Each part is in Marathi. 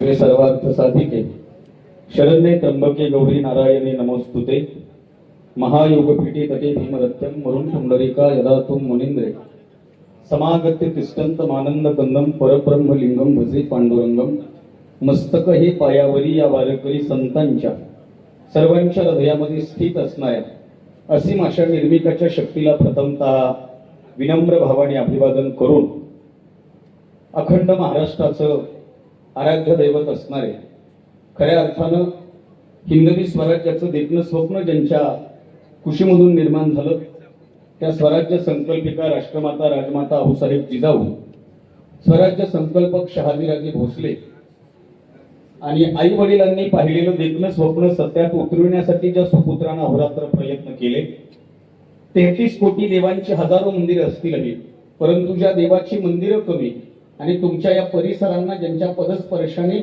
हे सर्वार्थ साधिके शरण्ये त्र्यंबके गौरी नारायणी नमोस्तुते महायोगपीठे तटे भीमरत्यं वरुण पुंडरीका यदा तुम मुनींद्रे समागत्य तिष्ठन्त मानंद कंदम परब्रह्म लिंगम भजे पांडुरंगम मस्तक हे पायावरी या वारकरी संतांच्या सर्वांच्या हृदयामध्ये स्थित असणाऱ्या असीम अशा निर्मिकाच्या शक्तीला प्रथमतः विनम्र भावाने अभिवादन करून अखंड महाराष्ट्राचं आराध्य दैवत असणारे खऱ्या अर्थानं हिंदवी स्वराज्याचं देखणं स्वप्न ज्यांच्या कुशीमधून निर्माण झालं त्या स्वराज्य संकल्पिका राष्ट्रमाता राजमाता आऊसाहेब जिजाऊ, स्वराज्य संकल्पक शहाजीराजे भोसले आणि आई वडिलांनी पाहिलेलं देखणं स्वप्न सत्यात उतरविण्यासाठी ज्या सुपुत्रांना अहोरात्र प्रयत्न केले, 33 कोटी देवांची हजारो मंदिरे असतील, परंतु ज्या देवाची मंदिरं कमी आणि तुमच्या या परिसरांना ज्यांच्या पदस्पर्शाने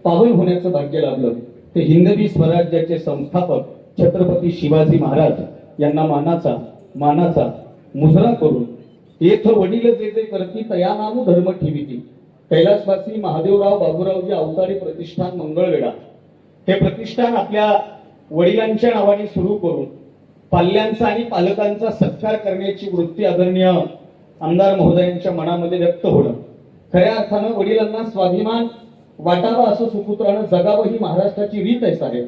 पावन होण्याचं भाग्य लाभलं ते हिंदवी स्वराज्याचे संस्थापक छत्रपती शिवाजी महाराज यांना मानाचा मुजरा करून येथ वडील जे जे करती तया नामू धर्म ठेविती कैलासवासी महादेवराव बाबूरावजी अवतारी प्रतिष्ठान मंगळवेढा हे प्रतिष्ठान आपल्या वडिलांच्या नावाने सुरू करून पाल्यांचा आणि पालकांचा सत्कार करण्याची वृत्ती आदरणीय आमदार महोदयांच्या मनामध्ये व्यक्त होणं, खऱ्या अर्थानं वडिलांना स्वाभिमान वाटावा असं सुपुत्रानं जगावं ही महाराष्ट्राची रीत आहे साहेब.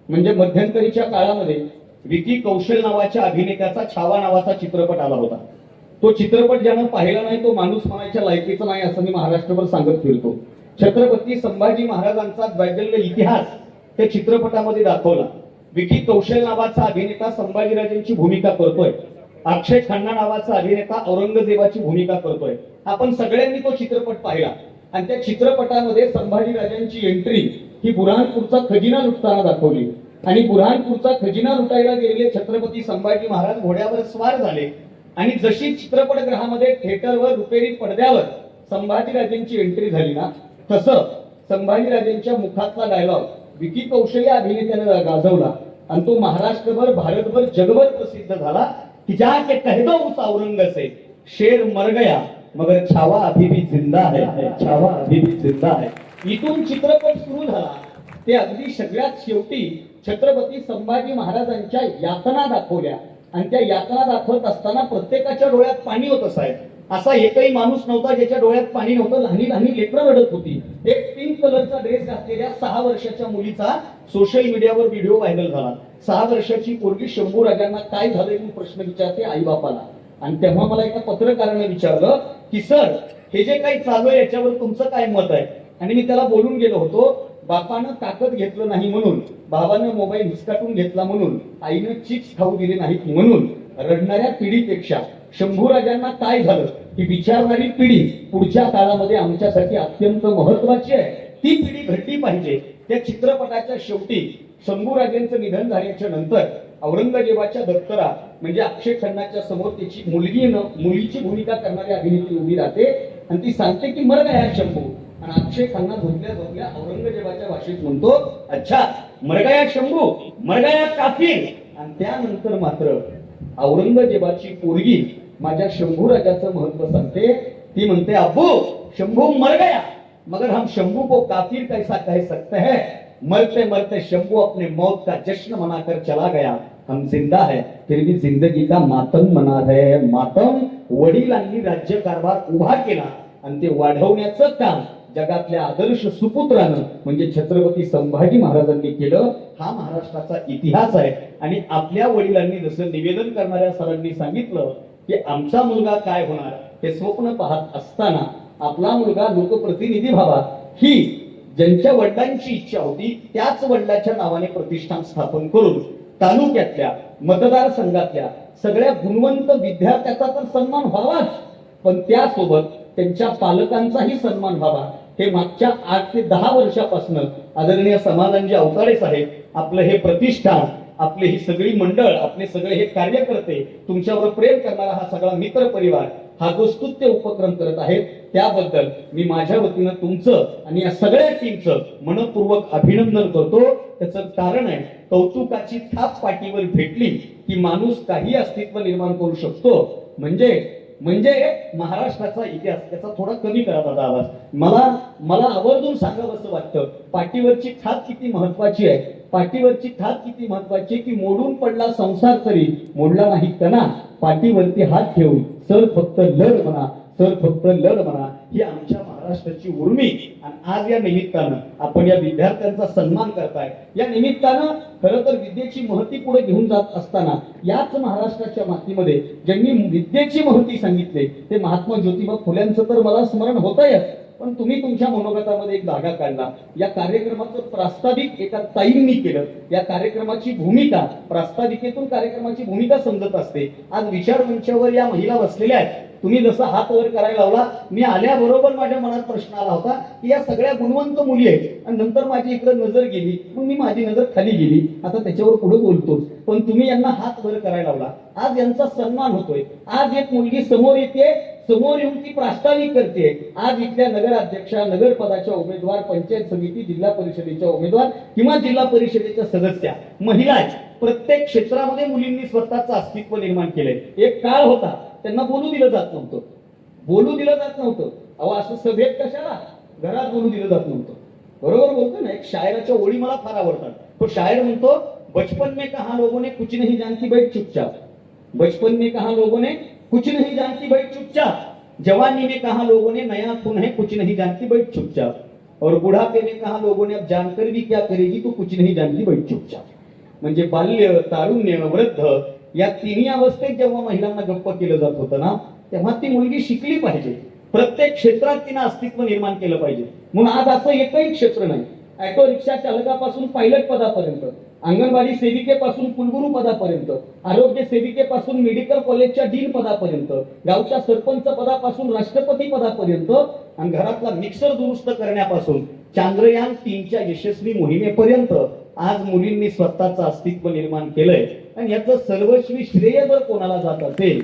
म्हणजे मध्यंतरीच्या काळामध्ये विकी कौशल नावाच्या अभिनेत्याचा छावा नावाचा चित्रपट आला होता. तो चित्रपट ज्यानं पाहिला नाही तो माणूस म्हणायच्या लायकीचा नाही असं मी महाराष्ट्रभर सांगत फिरतो. छत्रपती संभाजी महाराजांचा जाज्वल्य इतिहास त्या चित्रपटामध्ये दाखवला. विकी कौशल नावाचा अभिनेता संभाजीराजांची भूमिका करतोय, अक्षय खन्ना नावाचा अभिनेता औरंगजेबाची भूमिका करतोय. आपण सगळ्यांनी तो चित्रपट पाहिला आणि त्या चित्रपटामध्ये संभाजीराजांची एंट्री ही बुरहानपूरचा खजिना लुटताना दाखवली आणि बुरहानपूरचा खजिना लुटायला गेलेले छत्रपती संभाजी महाराज घोड्यावर स्वार झाले आणि जशी चित्रपटगृहामध्ये थिएटरवर रुपेरी पडद्यावर संभाजीराजांची एंट्री झाली ना, तसं संभाजीराजांच्या मुखातला डायलॉग विकी कौशल या अभिनेत्याने गाजवला आणि तो महाराष्ट्रभर, भारतभर, जगभर प्रसिद्ध झाला की जाके कह दो उस औरंग से शेर मर गया मगर छावा अभी भी जिंदा है, छावा अभी भी जिंदा है. इथून चित्रपट सुरू झाला ते अगदी सगळ्यात शेवटी छत्रपती संभाजी महाराजांच्या यातना दाखवल्या आणि त्या यातना दाखवत असताना प्रत्येकाच्या डोळ्यात पाणी होत असाय. असा एकही माणूस नव्हता ज्याच्या डोळ्यात पाणी नव्हतं. लहानी लहानी लेकरं रडत होती. एक पिंक कलरचा ड्रेस घातलेल्या 6 वर्षाच्या मुलीचा सोशल मीडियावर व्हिडिओ व्हायरल झाला. 6 वर्षाची पोरगी शंभू राजांना काय झालंय म्हणून प्रश्न विचारते आई बापाला. आणि तेव्हा मला एका पत्रकाराने विचारलं की सर हे जे काही चालू आहे याच्यावर तुमचं काय मत आहे. आणि मी त्याला बोलून गेलो होतो, बापानं ताकद घेतलं नाही म्हणून, भावानं मोबाईल हिसकाटून घेतला म्हणून, आईनं चिप्स खाऊ दिले नाहीत म्हणून रडणाऱ्या पिढीपेक्षा शंभू राजांना काय झालं ही विचारणारी पिढी पुढच्या काळामध्ये आमच्यासाठी अत्यंत महत्वाची आहे. ती पिढी घडली पाहिजे. त्या चित्रपटाच्या शेवटी शंभू राजांचं निधन झाल्याच्या नंतर औरंगजेबाच्या दप्तरा म्हणजे अक्षय खन्नाच्या समोर त्याची मुलीची भूमिका करणारी अभिनेत्री उभी राहते आणि ती सांगते की मर गया शंभू. आणि अक्षय खन्ना झोपल्या औरंगजेबाच्या भाषेत म्हणतो, अच्छा मर गया शंभू, मर गया काफिर. आणि त्यानंतर मात्र औरंगजेबाची पोरगी माझ्या शंभू राजाचं महत्व सांगते. ती म्हणते, अब्बू शंभू मर गया मगर हम शंभू को काफिर कैसा कह सकते हैं, मरते मरते शंभू अपने मौत का जश्न मनाकर चला गया, हम जिंदा है फिर भी जिंदगी का मातम मना रहे हैं. मातम वडिलांनी राज्यकारभार उभा केला आणि ते वाढवण्याचं काम जगातल्या आदर्श सुपुत्रानं म्हणजे छत्रपती संभाजी महाराजांनी केलं. हा महाराष्ट्राचा इतिहास आहे. आणि आपल्या वडिलांनी जसं निवेदन करणाऱ्या सरांनी सांगितलं की आमचा मुलगा काय होणार हे स्वप्न पाहत असताना आपला मुलगा लोकप्रतिनिधी व्हावा ही ज्यांच्या वडिलांची इच्छा होती त्याच वडिलांच्या नावाने प्रतिष्ठान स्थापन करून तालुक्यातल्या मतदारसंघातल्या सगळ्या गुणवंत विद्यार्थ्याचा तर सन्मान व्हावाच, पण त्यासोबत त्यांच्या पालकांचाही सन्मान व्हावा. हे मागच्या 8 ते 10 वर्षापासून आदरणीय समाधानजी अवतारे साहेब आपलं हे प्रतिष्ठान, आपली ही सगळी मंडळ, आपले सगळे हे कार्यकर्ते, तुमच्यावर प्रेम करणारा हा सगळा मित्र परिवार हा जो स्तुत्य उपक्रम करत आहे त्याबद्दल मी माझ्या वतीनं तुमचं आणि या सगळ्या टीमचं मनपूर्वक अभिनंदन करतो. त्याचं कारण आहे कौतुकाची थाप पाठीवर भेटली की माणूस काही अस्तित्व निर्माण करू शकतो. म्हणजे म्हणजे महाराष्ट्राचा इतिहास त्याचा थोडा कमी करा दादा आवाज. मला आवर्जून सांगावं असं वाटतं, पाठीवरची थाप किती महत्वाची आहे, पाठीवरची थाप किती महत्वाची की मोडून पडला संसार तरी मोडला नाही कणा, पाठीवरती हात ठेवून सर फक्त लढ म्हणा, सर फक्त लढ म्हणा, ही आमच्या महाराष्ट्राची उर्मी. आणि आज या निमित्तानं आपण या विद्यार्थ्यांचा सन्मान करताय. या निमित्तानं खरं तर विद्येची महती पुढे घेऊन जात असताना याच महाराष्ट्राच्या मातीमध्ये ज्यांनी विद्येची महती सांगितले ते महात्मा ज्योतिबा फुल्यांचं तर मला स्मरण होतंयच, पण तुम्ही तुमच्या मनोगतामध्ये एक जागा काढला. या कार्यक्रमाचं प्रास्ताविक एका ताईंनी केलं. या कार्यक्रमाची भूमिका, प्रास्ताविकेतून कार्यक्रमाची भूमिका समजत असते. आज विचार मंचावर या महिला बसलेल्या आहेत. तुम्ही जसा हात वर करायला लावला, मी आल्याबरोबर माझ्या मनात प्रश्न आला होता की या सगळ्या गुणवंत मुली आहेत आणि नंतर माझी इकडे नजर गेली, मग मी माझी नजर खाली गेली. आता त्याच्यावर पुढे बोलतो, पण तुम्ही यांना हात वर करायला लावला. आज यांचा सन्मान होतोय. आज एक मुलगी समोर येते, समोर येऊन ती प्रास्ताविक करते. आज इथल्या नगराध्यक्षा, नगर पदाच्या उमेदवार, पंचायत समिती, जिल्हा परिषदेच्या उमेदवार किंवा जिल्हा परिषदेच्या सदस्या महिला आहेत. प्रत्येक क्षेत्रामध्ये मुलींनी स्वतःचं अस्तित्व निर्माण केलंय. एक काळ होता त्यांना बोलू दिलं जात नव्हतं, बोलू दिलं जात नव्हतं. अहो असं सभेत कशाला, घरात बोलू दिलं जात नव्हतं. बरोबर बोलतो ना. एक शायराच्या ओळी मला फार आवडतात. तो शायर म्हणतो, बचपन में कहा लोगों ने कुछ नहीं जानती बैठ चुपचाप, बचपन में कहा लोगों ने कुछ नहीं जानती बैठ चुपचाप, जवानी में कहा लोगों ने नया खून है कुछ नहीं जानती बैठ चुपचाप, और बुढ़ापे में कहा लोगों ने अब जानकर भी क्या करेगी तो कुछ नहीं जानती बैठ चुपचाप. म्हणजे बाल्य, तारुण्य, वृद्ध या तिन्ही अवस्थेत जेव्हा महिलांना गप्प केलं जात होतं ना, तेव्हा ती मुलगी शिकली पाहिजे. प्रत्येक क्षेत्रात तिनं अस्तित्व निर्माण केलं पाहिजे. म्हणून आज असं एकही क्षेत्र नाही, ऑटो रिक्षा चालकापासून पायलट पदापर्यंत, अंगणवाडी सेविकेपासून कुलगुरू पदापर्यंत, आरोग्य सेविकेपासून मेडिकल कॉलेजच्या डीन पदापर्यंत, गावच्या सरपंच पदापासून राष्ट्रपती पदापर्यंत, आणि घरातला मिक्सर दुरुस्त करण्यापासून चांद्रयान 3च्या यशस्वी मोहिमेपर्यंत आज मुलींनी स्वतःचं अस्तित्व निर्माण केलंय. आणि याचं सर्वस्वी श्रेय जर कोणाला जात असेल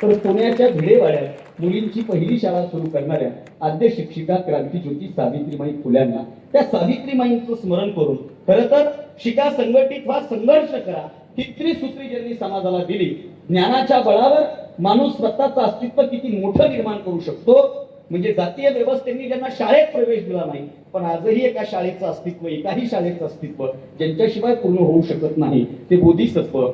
तर पुण्याच्या भिडेवाड्यात मुलींची पहिली शाळा सुरू करणाऱ्या आद्य शिक्षिका क्रांतीज्योती सावित्रीबाई फुल्यांना, त्या सावित्रीबाईंचं स्मरण करून खरं तर शिका, संघटित व्हा, संघर्ष करा ही त्रिसूत्री ज्यांनी समाजाला दिली. ज्ञानाच्या बळावर माणूस स्वतःचं अस्तित्व किती मोठं निर्माण करू शकतो. म्हणजे जातीय व्यवस्थेने ज्यांना शाळेत प्रवेश दिला नाही, पण आजही एका शाळेचं अस्तित्व, एकाही शाळेचं अस्तित्व ज्यांच्याशिवाय पूर्ण होऊ शकत नाही, ते बोधिसत्व,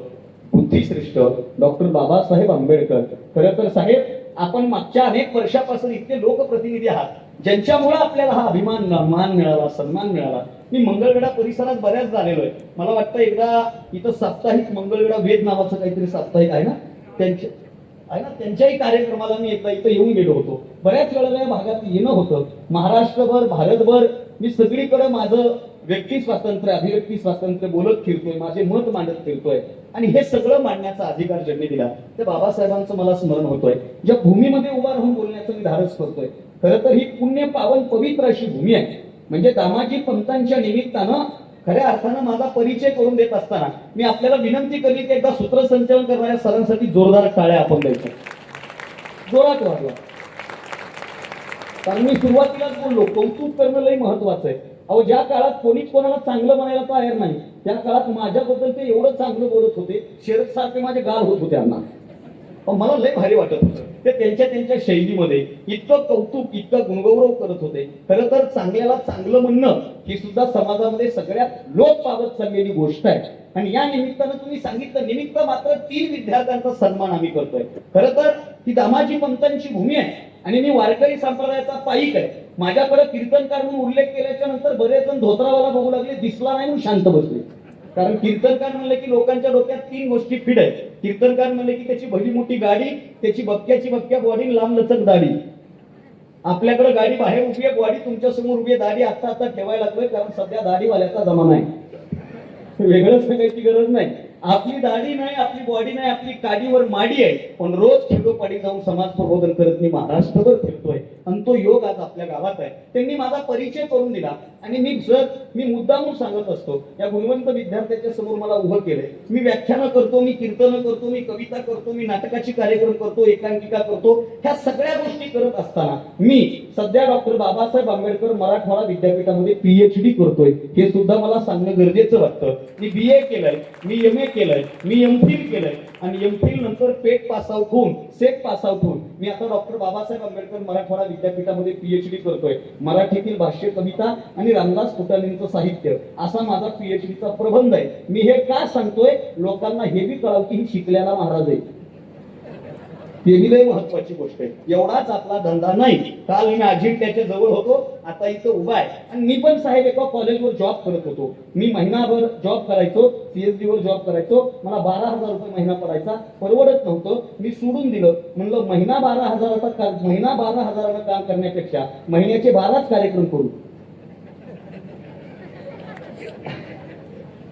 बुद्धिश्रेष्ठ डॉक्टर बाबासाहेब आंबेडकर. खरं तर साहेब, आपण मागच्या अनेक वर्षापासून इतके लोकप्रतिनिधी आहात ज्यांच्यामुळे आपल्याला हा अभिमान, मान मिळाला, सन्मान मिळाला. मी मंगळवेढा परिसरात बऱ्याच झालेलो आहे. मला वाटतं एकदा इथं साप्ताहिक मंगळवेढा वेद नावाचं काहीतरी साप्ताहिक आहे ना, त्यांच्याही कार्यक्रमाला मी एकदा इथं येऊन गेलो होतो. बऱ्याच वेळेला या भागात येणं होतं. महाराष्ट्रभर, भारतभर मी सगळीकडे माझं व्यक्ती स्वातंत्र्य, अभिव्यक्ती स्वातंत्र्य बोलत फिरतोय, माझे मत मांडत फिरतोय. आणि हे सगळं मांडण्याचा अधिकार ज्यांनी दिला त्या बाबासाहेबांचं मला स्मरण होतोय. ज्या भूमीमध्ये उभा राहून बोलण्याचं मी धाडस करतोय. खरं तर ही पुण्य, पावन, पवित्र अशी भूमी आहे. म्हणजे दामाजी पंतांच्या निमित्तानं खऱ्या अर्थानं माझा परिचय करून देत असताना मी आपल्याला विनंती केली की एकदा सूत्रसंचालन करणाऱ्या सरांसाठी जोरदार टाळ्या आपण द्यायच्या, जोरात वाजवा. कारण मी सुरुवातीलाच बोललो, कौतुक करणं लय महत्वाचं आहे. अहो, ज्या काळात कोणीच कोणाला चांगलं म्हणायला तयार नाही, त्या काळात माझ्याबद्दल ते एवढं चांगलं बोलत होते, शरद सारखे माझे गाल होत होते त्यांना. मला लय भारी वाटत होतं. ते त्यांच्या शैलीमध्ये इतकं कौतुक, इतकं गुणगौरव करत होते. खरं तर चांगल्याला चांगलं म्हणणं ही सुद्धा समाजामध्ये सगळ्यात लोप पावत चाललेली गोष्ट आहे. आणि या निमित्तानं तुम्ही सांगितलं, निमित्त मात्र 3 विद्यार्थ्यांचा सन्मान आम्ही करतोय. खरं तर ही दामाजी पंतांची भूमी आहे आणि मी वारकरी संप्रदायाचा पाईक आहे. माझ्याकडे कीर्तनकार म्हणून उल्लेख केल्याच्या नंतर बरेच जण धोत्रावाला बघू लागले, दिसला नाही म्हणून शांत बसले. कारण कीर्तनकार म्हणले की लोकांच्या डोक्यात 3 गोष्टी फिट आहेत. कीर्तनकार म्हणले की त्याची भली मोठी गाडी, त्याची बक्क्या बॉडी, लांब लचक दाढी. आपल्याकडे गाडी बाहेर उभी आहे, बॉडी तुमच्या समोर उभी आहे, दाढी आता ठेवायला लागलोय कारण सध्या दाढीवाल्याचा जमाना आहे. वेगळं सांगायची गरज नाही. आपली दाढी नाही, आपली बॉडी नाही, आपली काडीवर माडी आहे, पण रोज खेडोपाडी जाऊन समाज प्रबोधन करत मी महाराष्ट्रभर फिरतोय. आणि तो योग आज आपल्या गावात आहे. त्यांनी माझा परिचय करून दिला आणि मी जर मी मुद्दामून सांगत असतो. या गुणवंत विद्यार्थ्याच्या समोर मला उभं केलंय. मी व्याख्यानं करतो, मी कीर्तनं करतो, मी कविता करतो, मी नाटकाची कार्यक्रम करतो, एकांकिका करतो. ह्या सगळ्या गोष्टी करत असताना मी सध्या डॉक्टर बाबासाहेब आंबेडकर मराठवाडा विद्यापीठामध्ये PhD करतोय. हे सुद्धा मला सांगणं गरजेचं वाटतं. मी BA केलंय, मी MA केलंय, मी MPhil केलंय आणि MPhil नंतर पेट पास आउट होऊन सेट पास आउट होऊन मी आता डॉक्टर बाबासाहेब आंबेडकर मराठवाडा विद्यापीठामध्ये PhD करतोय. मराठीतील भाष्य, कविता आणि रामदास फुटाणेंचं साहित्य असा माझा PhDचा प्रबंध आहे. मी हे का सांगतोय, लोकांना हे बी कळावं की ही शिकलेला महाराज आहे. हे लय महत्वाची गोष्ट आहे. एवढाच आपला धंदा नाही. काल मी अजिंठ्याच्या जवळ होतो, आता इथं उभा आहे. आणि मी पण साहेब एका कॉलेजवर जॉब करत होतो. मी महिनाभर जॉब करायचो, CSD वर जॉब करायचो. मला 12,000 रुपये महिना पडायचा, परवडत नव्हतं. मी सोडून दिलं. म्हणलं महिना 12,000नं काम करण्यापेक्षा महिन्याचे 12च कार्यक्रम करू.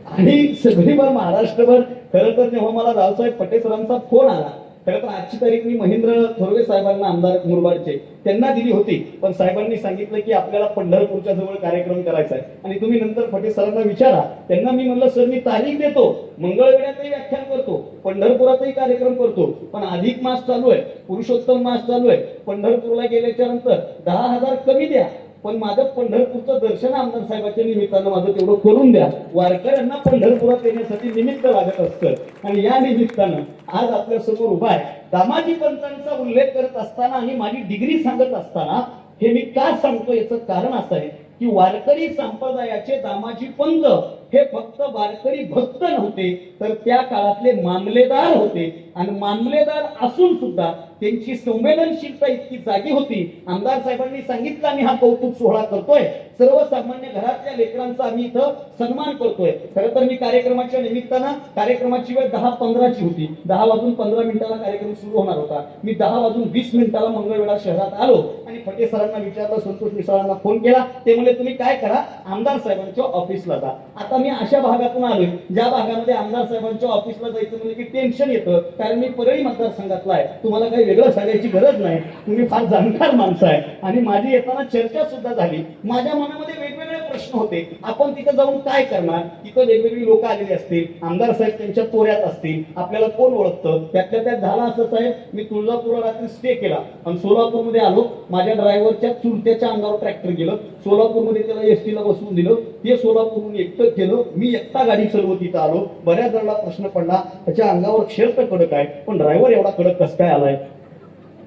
आणि सगळीभर महाराष्ट्रभर खरं तर जेव्हा मला रावसाहेब पटेल सरांचा फोन आला, खरं तर आजची तारीख मी महेंद्र थोरवे साहेबांना, आमदार मुरबाडचे, त्यांना दिली होती. पण साहेबांनी सांगितलं की आपल्याला पंढरपूरच्या जवळ कार्यक्रम करायचा आहे आणि तुम्ही नंतर पटेल सरांना विचारा. त्यांना मी म्हणलं सर मी तारीख देतो, मंगळवेढ्यातही व्याख्यान करतो, पंढरपुरातही कार्यक्रम करतो, पण अधिक मास चालू आहे, पुरुषोत्तम मास चालू आहे. पंढरपूरला गेल्याच्या नंतर 10,000 कमी द्या, पण माझं पंढरपूरचं दर्शन आमदार साहेबांच्या निमित्तानं माझं तेवढं करून द्या. वारकऱ्यांना पंढरपुरात येण्यासाठी निमित्त लागत असतं. आणि या निमित्तानं आज आपल्या समोर उभा आहे. दामाजी पंतांचा उल्लेख करत असताना आणि माझी डिग्री सांगत असताना हे मी का सांगतो, याचं कारण असं आहे की वारकरी संप्रदायाचे दामाजी पंत हे फक्त वारकरी भक्त नव्हते, तर त्या काळातले मामलेदार होते. आणि मामलेदार असून सुद्धा त्यांची संवेदनशीलता इतकी जागी होती. आमदार साहेबांनी सांगितलं आम्ही हा कौतुक सोहळा करतोय, सर्वसामान्य घरातल्या लेकरांचा आम्ही इथं सन्मान करतोय. खरं तर मी कार्यक्रमाच्या निमित्तानं, कार्यक्रमाची वेळ 10:15ची होती, 10:15 कार्यक्रम सुरू होणार होता. मी 10:20 मंगळवेढा शहरात आलो आणि फटे सरांना विचारलं, संतोष मिसाळांना फोन केला. ते म्हणले तुम्ही काय करा, आमदार साहेबांच्या ऑफिसला जा. आता मी अशा भागातून आलोय ज्या भागामध्ये आमदार साहेबांच्या ऑफिसला जायचं म्हणजे की टेन्शन येतं, कारण मी परळी मतदारसंघातला आहे. तुम्हाला काही वेगळं सांगायची गरज नाही, तुम्ही फार जाणकार माणसं आहे. आणि माझी येताना चर्चा सुद्धा झाली. माझ्या मनामध्ये वेगवेगळे प्रश्न होते. आपण तिथं जाऊन काय करणार, तिथं वेगवेगळी लोक आलेली असतील, आमदार साहेब त्यांच्या तोऱ्यात असतील, आपल्याला कोण ओळखतं. त्यातल्या त्यात झाला असं साहेब, मी तुळजापूरला रात्री स्टे केला आणि सोलापूरमध्ये आलो. माझ्या ड्रायव्हरच्या चुलत्याच्या अंगावर ट्रॅक्टर गेलं. सोलापूरमध्ये त्याला ST ला बसवून दिलं. ते सोलापूरहून एकटं केलं. मी एकटा गाडी चालवत इथं आलो. बऱ्याच जणांना प्रश्न पडला, त्याच्या अंगावर शर्ट कडक आहे, पण ड्रायव्हर एवढा कडक कसं काय आलाय.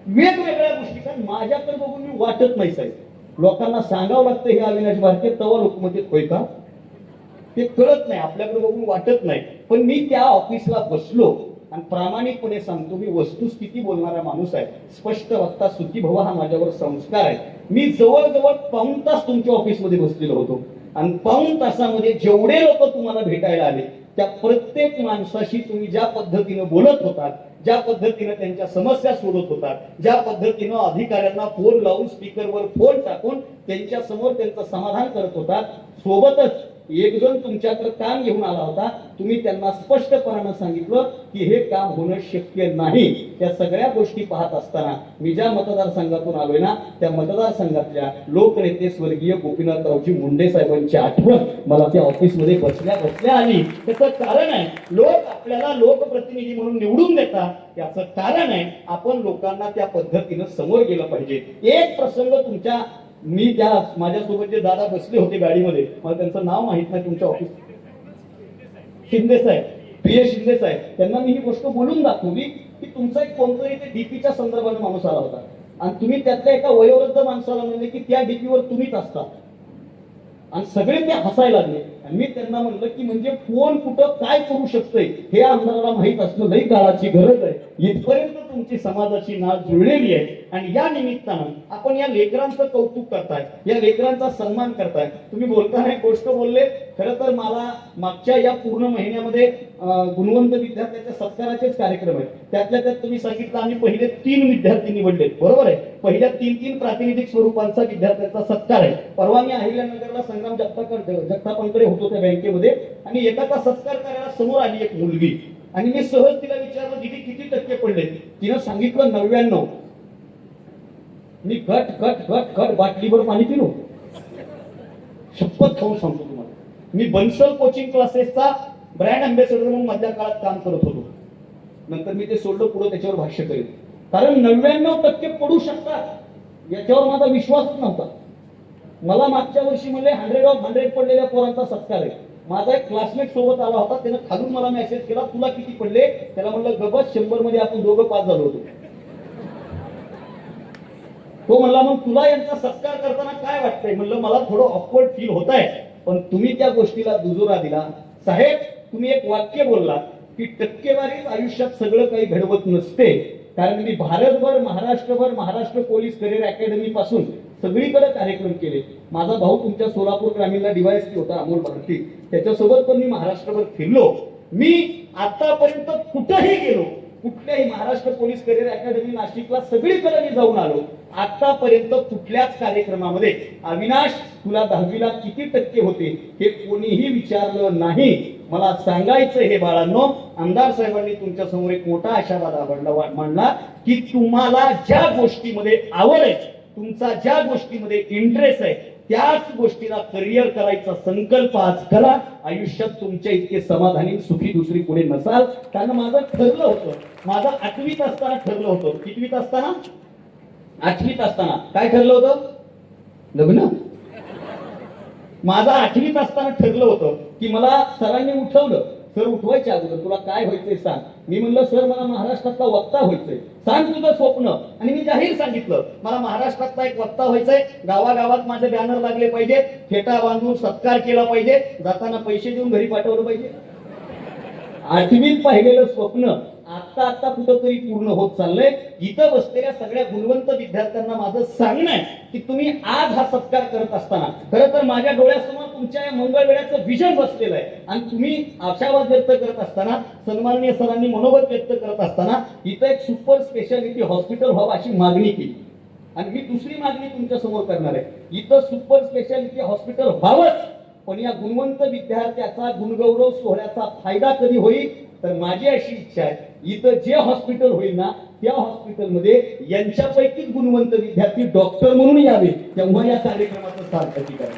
वेगवेगळ्या गोष्टी, कारण माझ्याकडे बघून मी वाटत नाही साहेब. लोकांना सांगावं लागतं हे अविनाश भारती तवा लोक मध्ये होय का, ते कळत नाही, आपल्याकडे बघून वाटत नाही. पण मी त्या ऑफिसला बसलो आणि प्रामाणिकपणे सांगतो, मी वस्तुस्थिती बोलणारा माणूस आहे. स्पष्ट वक्ता सुखी भव हा माझ्यावर संस्कार आहे. मी जवळजवळ पाऊण तास तुमच्या ऑफिसमध्ये बसलेलो होतो आणि पाऊण तासामध्ये जेवढे लोक तुम्हाला भेटायला आले त्या प्रत्येक माणसाशी तुम्ही ज्या पद्धतीनं बोलत होतात, ज्या पद्धतीनं त्यांच्या समस्या सोडत होतात, ज्या पद्धतीनं अधिकाऱ्यांना फोन लावून स्पीकरवर फोन टाकून त्यांच्या समोर त्यांचं समाधान करत होतात, सोबतच एक जण तुमच्याकडे काम घेऊन आला होता. तुम्ही त्यांना स्पष्टपणानं सांगितलं की हे काम होणं शक्य नाही. त्या सगळ्या गोष्टी पाहत असताना मी ज्या मतदारसंघातून आलोय ना, त्या मतदारसंघातल्या लोकनेते स्वर्गीय गोपीनाथरावजी मुंडे साहेबांची आठवण मला त्या ऑफिसमध्ये बसल्या बसल्या आली. त्याचं कारण आहे, लोक आपल्याला लोकप्रतिनिधी म्हणून निवडून देतात. याचं कारण आहे, आपण लोकांना त्या पद्धतीनं समोर गेलं पाहिजे. एक प्रसंग तुमच्या, मी त्या माझ्यासोबत जे दादा बसले होते गाडीमध्ये, मला त्यांचं नाव माहित नाही, तुमच्या ऑफिस शिंदे साहेब, PS शिंदे साहेब, त्यांना मी ही गोष्ट बोलून दाखवली की तुमचा एक कोणतरी ते DP संदर्भाने माणूस आला होता आणि तुम्ही त्यातल्या एका वयोवृद्ध माणसाला म्हणले की त्या DP तुम्हीच असता आणि सगळे ते हसायला लागले. आणि मी त्यांना म्हणलं की म्हणजे कोण कुठं काय करू शकतंय हे आमदाराला माहित असणं लई काळाची गरज आहे. इथपर्यंत तुमची समाजाची नाळ जुळलेली आहे आणि या निमित्तानं आपण या लेकरांचं कौतुक करताय, या लेकरांचा सन्मान करताय. तुम्ही बोलताना एक गोष्ट बोलले, खरं तर मला मागच्या या पूर्ण महिन्यामध्ये गुणवंत विद्यार्थ्यांच्या सत्काराचेच कार्यक्रम आहेत. त्यातल्या त्यात तुम्ही सांगितलं आम्ही पहिले 3 विद्यार्थी निवडले, बरोबर आहे. पहिल्या 3 प्रातिनिधिक स्वरूपांचा विद्यार्थ्यांचा सत्कार आहे. परवा मी अहिल्यानगरला संग्राम जगतापांकडे होतो त्या बँकेमध्ये आणि एकाचा सत्कार करायला समोर आली एक मुलगी आणि मी सहज तिला विचारलं दीदी किती टक्के पडले, तिनं सांगितलं 99. मी घट घट घट घट बाटलीभर पाणी पिलो, शपथ खाऊन सांगतो तुम्हाला. मी बन्सल कोचिंग क्लासेसचा ब्रँड अँबॅसेडर म्हणून मधल्या काळात काम करत होतो. नंतर मी ते सोडलं, पुढे त्याच्यावर भाष्य करेल. कारण 99% पडू शकतात याच्यावर माझा विश्वास नव्हता. मला मागच्या वर्षी म्हणजे 100 ऑफ 100 पडलेल्या पोरांचा सत्कार आहे. माझा एक क्लासमेट सोबत आला होता, त्यानं खालून मला मेसेज केला, तुला किती पडले? त्याला म्हणलं गबस 100 मध्ये आपण दोघं पास झालो होतो. तो म्हणला मग तुला यांचा सत्कार करताना काय वाटतंय? म्हणलं मला थोडं ऑकवर्ड फील होत आहे, पण तुम्ही त्या गोष्टीला दुजोरा दिला. साहेब, तुम्ही एक वाक्य बोलला की टक्केवारीच आयुष्यात सगळं काही घडवत नसते. कारण मी भारतभर महाराष्ट्र पोलीस करिअर अकॅडमी पासून सगळीकडे कार्यक्रम केले. माझा भाऊ तुमच्या सोलापूर ग्रामीणला DYSP होता, अमोल भारती, त्याच्यासोबत पण मी महाराष्ट्रभर फिरलो. मी आतापर्यंत कुठेही गेलो, कुठल्याही महाराष्ट्र पोलीस करिअर अकॅडमी नाशिकला सगळीकडे मी जाऊन आलो. आतापर्यंत कुठल्याच कार्यक्रमामध्ये अविनाश तुला 10वीला किती टक्के होते हे कोणीही विचारलं नाही. मला सांगायचं हे बाळांनो, आमदार साहेबांनी तुमच्या समोर एक मोठा आशावाद मांडला की तुम्हाला ज्या गोष्टीमध्ये आवड आहे, तुमचा ज्या गोष्टीमध्ये इंटरेस्ट आहे, त्याच गोष्टीला करिअर करायचा संकल्प आज करा. आयुष्यात तुमच्या इतके समाधानी सुखी दुसरी पुढे नसाल. कारण माझं ठरलं होतं, माझं 8वीत असताना ठरलं होतं. कितवीत असताना? 8वीत असताना काय ठरलं होतं? लग्न. माझं 8वीत असताना ठरलं होतं की मला सरांनी उठवलं, सर उठवायच्या अगोदर तुला काय व्हायचंय सांग. मी म्हणलं सर मला महाराष्ट्रातला वक्ता व्हायचंय, सांग तुझं स्वप्न. आणि मी जाहीर सांगितलं मला महाराष्ट्रातला एक वक्ता व्हायचंय, गावागावात माझे बॅनर लागले पाहिजे, फेटा बांधून सत्कार केला पाहिजे, जाताना पैसे देऊन घरी पाठवलं पाहिजे. 8वीत पाहिलेलं स्वप्न आता कुठंतरी पूर्ण होत चाललंय. इथं बसलेल्या सगळ्या गुणवंत विद्यार्थ्यांना माझं सांगणं आहे की तुम्ही आज हा सत्कार करत असताना खरं तर माझ्या डोळ्यासमोर तुमच्या या मंगळवेळ्याचं विजन बसलेलं आहे. आणि तुम्ही आशावाद व्यक्त करत असताना, सन्माननीय सरांनी मनोगत व्यक्त करत असताना इथं एक सुपर स्पेशालिटी हॉस्पिटल व्हावं अशी मागणी केली. आणि मी दुसरी मागणी तुमच्या समोर करणार आहे, इथं सुपर स्पेशालिटी हॉस्पिटल व्हावंच, पण या गुणवंत विद्यार्थ्याचा गुणगौरव सोहळ्याचा फायदा कधी होईल? तर माझी अशी इच्छा आहे, इथं जे हॉस्पिटल होईल ना त्या हॉस्पिटलमध्ये यांच्यापैकीच गुणवंत विद्यार्थी डॉक्टर म्हणून यावे, तेव्हा या कार्यक्रमाचं सार्थकी करा.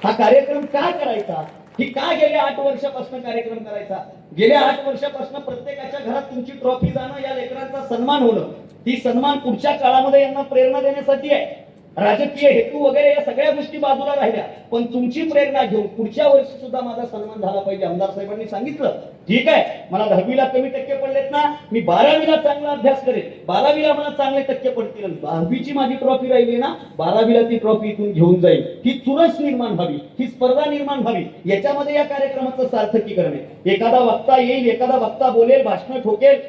हा कार्यक्रम का करायचा? ही का गेल्या 8 वर्षापासून कार्यक्रम करायचा? गेल्या 8 वर्षापासून प्रत्येकाच्या घरात तुमची ट्रॉफी जाणं, या लेकरांचा सन्मान होणं, ती सन्मान पुढच्या काळामध्ये यांना प्रेरणा देण्यासाठी आहे. राजकीय हेतू वगैरे या सगळ्या गोष्टी बाजूला राहिल्या, पण तुमची प्रेरणा घेऊन पुढच्या वर्षी सुद्धा माझा सन्मान झाला पाहिजे. आमदार साहेबांनी सांगितलं ठीक आहे, मला 10वीला कमी टक्के पडलेत ना, मी 12वीला चांगला अभ्यास करेन, 12वीला मला चांगले टक्के पडतील, 12वीची माझी ट्रॉफी राहिली ना, 12वीला ती ट्रॉफी इथून घेऊन जाईल. ही चुरस निर्माण व्हावी, ही स्पर्धा निर्माण व्हावी, याच्यामध्ये या कार्यक्रमाचं सार्थकीकरण आहे. एखादा वक्ता येईल, एखादा वक्ता बोलेल, भाषण ठोकेल,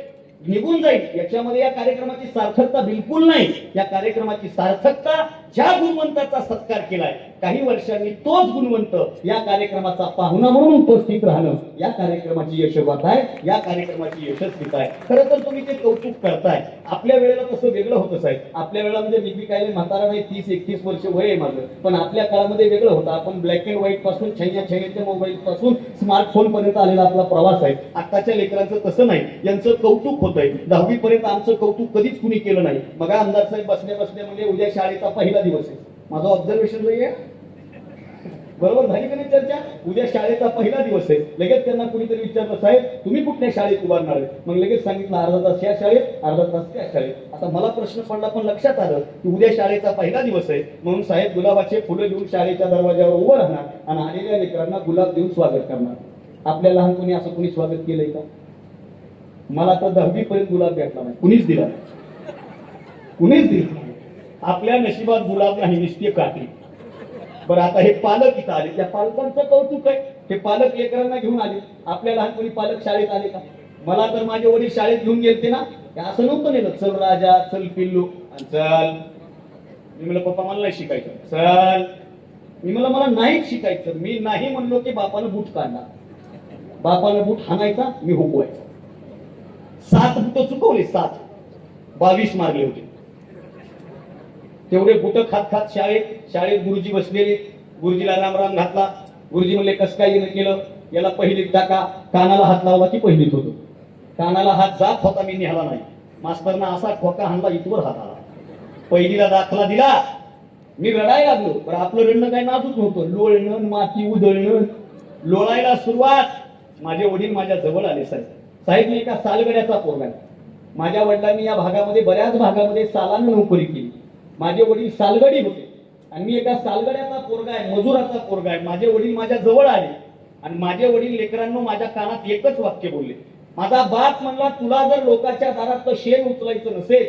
निघून जाईल, याच्यामध्ये या कार्यक्रमाची सार्थकता बिलकुल नाही. या कार्यक्रमाची सार्थकता ज्या गुणवंताचा सत्कार केलाय, काही वर्षांनी तोच गुणवंत या कार्यक्रमाचा पाहुणा म्हणून उपस्थित राहणं, या कार्यक्रमाची यशोगाथा आहे, या कार्यक्रमाची यशस्वीता आहे. खरं तर तुम्ही ते कौतुक करताय. आपल्या वेळेला तसं वेगळं होतं साहेब. आपल्या वेळेला म्हणजे मी काय म्हातारा नाही, 30-31 वर्ष वय आहे माझं, पण आपल्या काळामध्ये वेगळं होतं. आपण ब्लॅक अँड व्हाईट पासून छैन्याच्या मोबाईल पासून स्मार्टफोन पर्यंत आलेला आपला प्रवास आहे. आताच्या लेकरांचं तसं नाही, यांचं कौतुक होतंय. 10वी पर्यंत आमचं कौतुक कधीच कुणी केलं नाही. मग आमदार साहेब बसल्या म्हणजे उद्या शाळेचा पहिला दिवस आहे. माझं ऑब्झर्वेशन नाही आहे, बरोबर झाली का नाही चर्चा? उद्या शाळेचा पहिला दिवस आहे. लगेच त्यांना कुणीतरी विचारलं साहेब तुम्ही कुठल्या शाळेत उभारणार आहे? मग लगेच सांगितलं अर्धा तास या शाळेत, अर्धा तास त्या शाळेत. आता मला प्रश्न पडला, पण लक्षात आलं की उद्या शाळेचा पहिला दिवस आहे म्हणून साहेब गुलाबाचे फुलं घेऊन शाळेच्या दरवाजावर उभं राहणार आणि आलेल्या लेकरांना गुलाब देऊन स्वागत करणार. आपल्या लहानपणी असं कुणी स्वागत केलंय का? मला तर 10वी पर्यंत गुलाब भेटला नाही, कुणीच दिला नाही, कुणीच दिला नाही. आपल्या नशिबात गुलाब नाही, निश्चित काठी. बरं, आता हे पालक इथं आले, त्या पालकांचं कौतुक आहे. हे पालक लेकरांना घेऊन आले. आपल्या लहानपणी पालक शाळेत आले का? मला तर माझे वडील शाळेत घेऊन गेलते ना, असं नव्हतं नेलं, चल राजा, चल पिल्लू, चल. मी म्हणलं पप्पा मला नाही शिकायचं, चल. मी म्हणलं मला नाहीच शिकायचं. मी नाही म्हणलो की बापानं बूट काढला, बापानं बूट हाणायचा, मी हुकवायचा. 7 बुट चुकवले, 7, 22 मारले होते. तेवढे बुट खात खात शाळेत गुरुजी बसलेले, गुरुजीला राम राम घातला. गुरुजी म्हणले कसं काय केलं? याला पहिलीत टाका. कानाला हात लावला की पहिलीत होतो. कानाला हात जात होता, मी निघाला नाही. मास्तरना असा ठोका हाणला, इथवर हात आला. पहिलीला दाखला दिला, मी रडायला लागलो. पण आपलं रडणं काय नाजूक नव्हतं, लोळणं, माती उधळणं, लोळायला सुरुवात. माझे वडील माझ्या जवळ आले. साहेब साहेब मी एका सालगड्याचा पोरगा आहे. माझ्या वडिलांनी या भागामध्ये बऱ्याच भागामध्ये सालानं नोकरी केली. माझे वडील सालगडी होते आणि मी एका सालगड्याचा पोरगा आहे, मजुराचा पोरगा आहे. माझे वडील माझ्या जवळ आले आणि माझे वडील लेकरांनो माझ्या कानात एकच वाक्य बोलले. माझा बाप म्हणला, तुला जर लोकांच्या दारात शेण उचलायचं नसेल,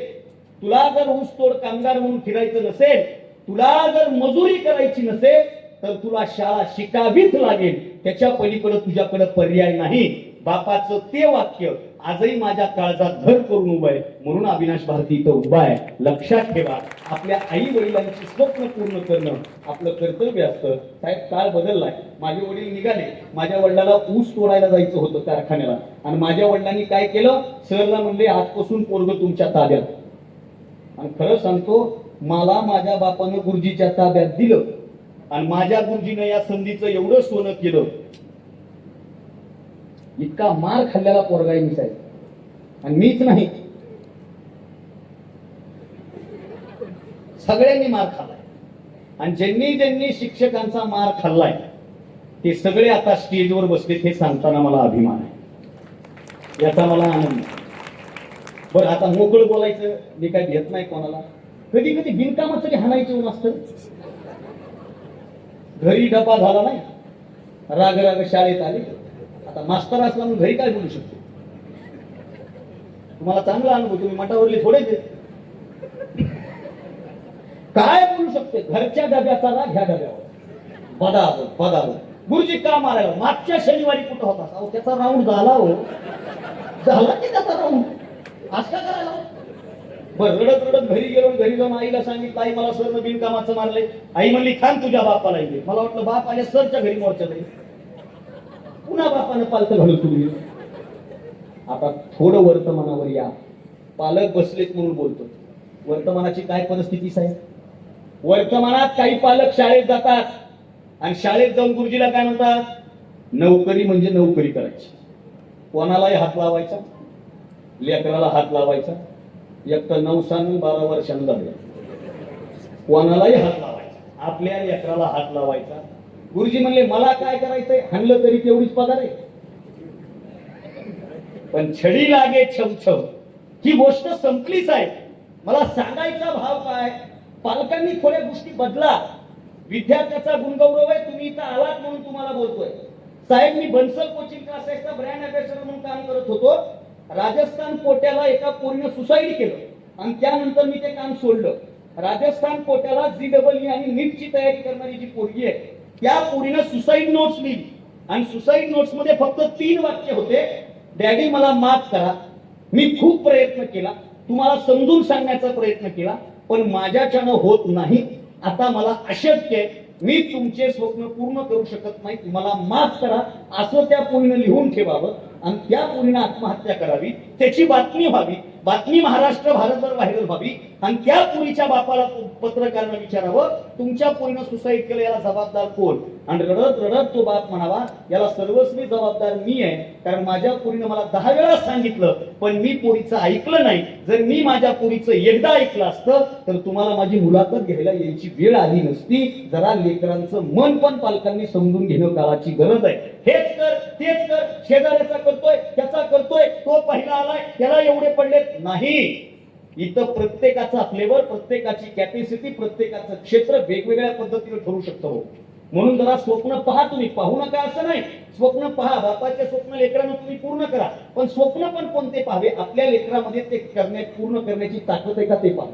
तुला जर ऊसतोड कामगार म्हणून फिरायचं नसेल, तुला जर मजुरी करायची नसेल, तर तुला शाळा शिकावीच लागेल. त्याच्या पलीकडे तुझ्याकडे पर्याय नाही. बापाचं ते वाक्य आजही माझ्या काळजात घर करून उभं आहे. म्हणून अविनाश भारती इथं उभा आहे. लक्षात ठेवा, आपल्या आई वडिलांची स्वप्न पूर्ण करणं आपलं कर्तव्य असतं. साहेब काळ बदललाय. माझे वडील निघाले. माझ्या वडिलाला ऊस तोडायला जायचं होतं कारखान्याला आणि माझ्या वडिलांनी काय केलं, सरला म्हणले आजपासून पोरग तुमच्या ताब्यात. आणि खरं सांगतो, मला माझ्या बापानं गुरुजीच्या ताब्यात दिलं आणि माझ्या गुरुजीनं या संधीचं एवढं सोनं केलं. इतका मार खाल्लेला पोरगा आहे मी साहेब. आणि मीच नाही, सगळ्यांनी मार खाल्लाय. आणि ज्यांनी ज्यांनी शिक्षकांचा मार खाल्लाय ते सगळे आता स्टेजवर बसले. हे सांगताना मला अभिमान आहे, याचा मला आनंद आहे. बरं आता मोकळं बोलायचं मी काय घेत नाही कोणाला. कधी कधी बिनकामाचं तरी हाणायचं असतं. घरी डबा झाला नाही, राग राग शाळेत आले. आता मास्तर असला म्हणून घरी काय बोलू शकतो. तुम्हाला चांगला अनुभव, तुम्ही मठावरले थोडेच काय बोलू शकते. घरच्या डब्याचा राग ह्या डब्यावर बदावर बदावर. गुरुजी का मारायला, मागच्या शनिवारी कुठं होता, अहो त्याचा राऊंड झाला. हो झाला की त्याचा राऊंड, असं करायला. बरं रडत रडत घरी गेलो. घरी जाऊन आईला सांगितलं, आई मला सरनं बिनकामाचं मारले. आई म्हणली खान तुझ्या बापाला येईल. मला वाटलं बाप आले सरच्या घरी मोर्चा जाईल. पुन्हा बापानं पालतं घालून तुम्ही. आता थोडं वर्तमानावर या. पालक बसलेत म्हणून बोलतो. वर्तमानाची काय परिस्थिती साहेब. वर्तमानात काही पालक शाळेत जातात आणि शाळेत जाऊन गुरुजीला काय म्हणतात, नोकरी म्हणजे नोकरी करायची. कोणालाही हात लावायचा, लेकराला हात लावायचा. एक तर 9 साल 12 वर्षांनी झाले. कोणालाही हात लावायचा, आपल्या लेकराला हात लावायचा. गुरुजी म्हणले मला काय करायचंय, हाणलं तरी तेवढीच पगार आहे. पण छडी लागे छमछम ही गोष्ट संपलीच आहे. मला सांगायचा भाव काय, पालकांनी थोड्या गोष्टी बदला. विद्यार्थ्याचा गुणगौरव आहे. तुम्ही इथं आलात म्हणून तुम्हाला बोलतोय. साहेब मी बन्सल कोचिंग क्लासेसचा ब्रँड अँबॅसेडर म्हणून काम करत होतो. राजस्थान कोट्याला एका पोरीनं सुसाईड केलं आणि त्यानंतर मी ते काम सोडलं. राजस्थान कोट्याला GEE आणि नीटची तयारी करणारी जी पोरगी आहे, त्या पोरीनं सुसाईड नोट्स लिहिली आणि सुसाईड नोट्स मध्ये फक्त 3 वाक्य होते, डॅडी मला माफ करा, मी खूप प्रयत्न केला, तुम्हाला समजून सांगण्याचा प्रयत्न केला, पण माझ्याच्यानं होत नाही. आता मला अशक्य आहे, मी तुमचे स्वप्न पूर्ण करू शकत नाही, मला माफ करा, असं त्या पोरीनं लिहून ठेवावं आणि त्या पोरीनं आत्महत्या करावी. त्याची बातमी व्हावी, बातमी महाराष्ट्र भारतभर व्हायरल व्हावी आणि त्या पोरीच्या बापाला पत्रकारांना विचारावं तुमच्या पोरीनं सुसाईड केलं, याला जबाबदार कोण. आणि रडत रडत तो बाप म्हणावा याला सर्वस्वी जबाबदार मी आहे, कारण माझ्या पोरीनं मला 10 वेळा सांगितलं पण मी पोरीचं ऐकलं नाही. जर मी माझ्या पोरीचं एकदा ऐकलं असतं तर तुम्हाला माझी मुलाखत घ्यायला यायची वेळ आली नसती. जरा लेकरांचं मन पण पालकांनी समजून घेणं काळाची गरज आहे. हेच कर तेच कर, शेजाऱ्याचा करतोय त्याचा करतोय, तो पहिला आलाय त्याला एवढे पडलेत नाही. इथं प्रत्येकाचा फ्लेवर, प्रत्येकाची कॅपॅसिटी, प्रत्येकाचं क्षेत्र वेगवेगळ्या पद्धतीने ठरू शकतो. म्हणून जरा स्वप्न पहा. तुम्ही पाहू नका असं नाही, स्वप्न पहा. बापाचे स्वप्न लेकरांना तुम्ही पूर्ण करा, पण स्वप्न पण कोणते पाहावे, आपल्या लेकरामध्ये ते पूर्ण करण्याची ताकद आहे का ते पहा.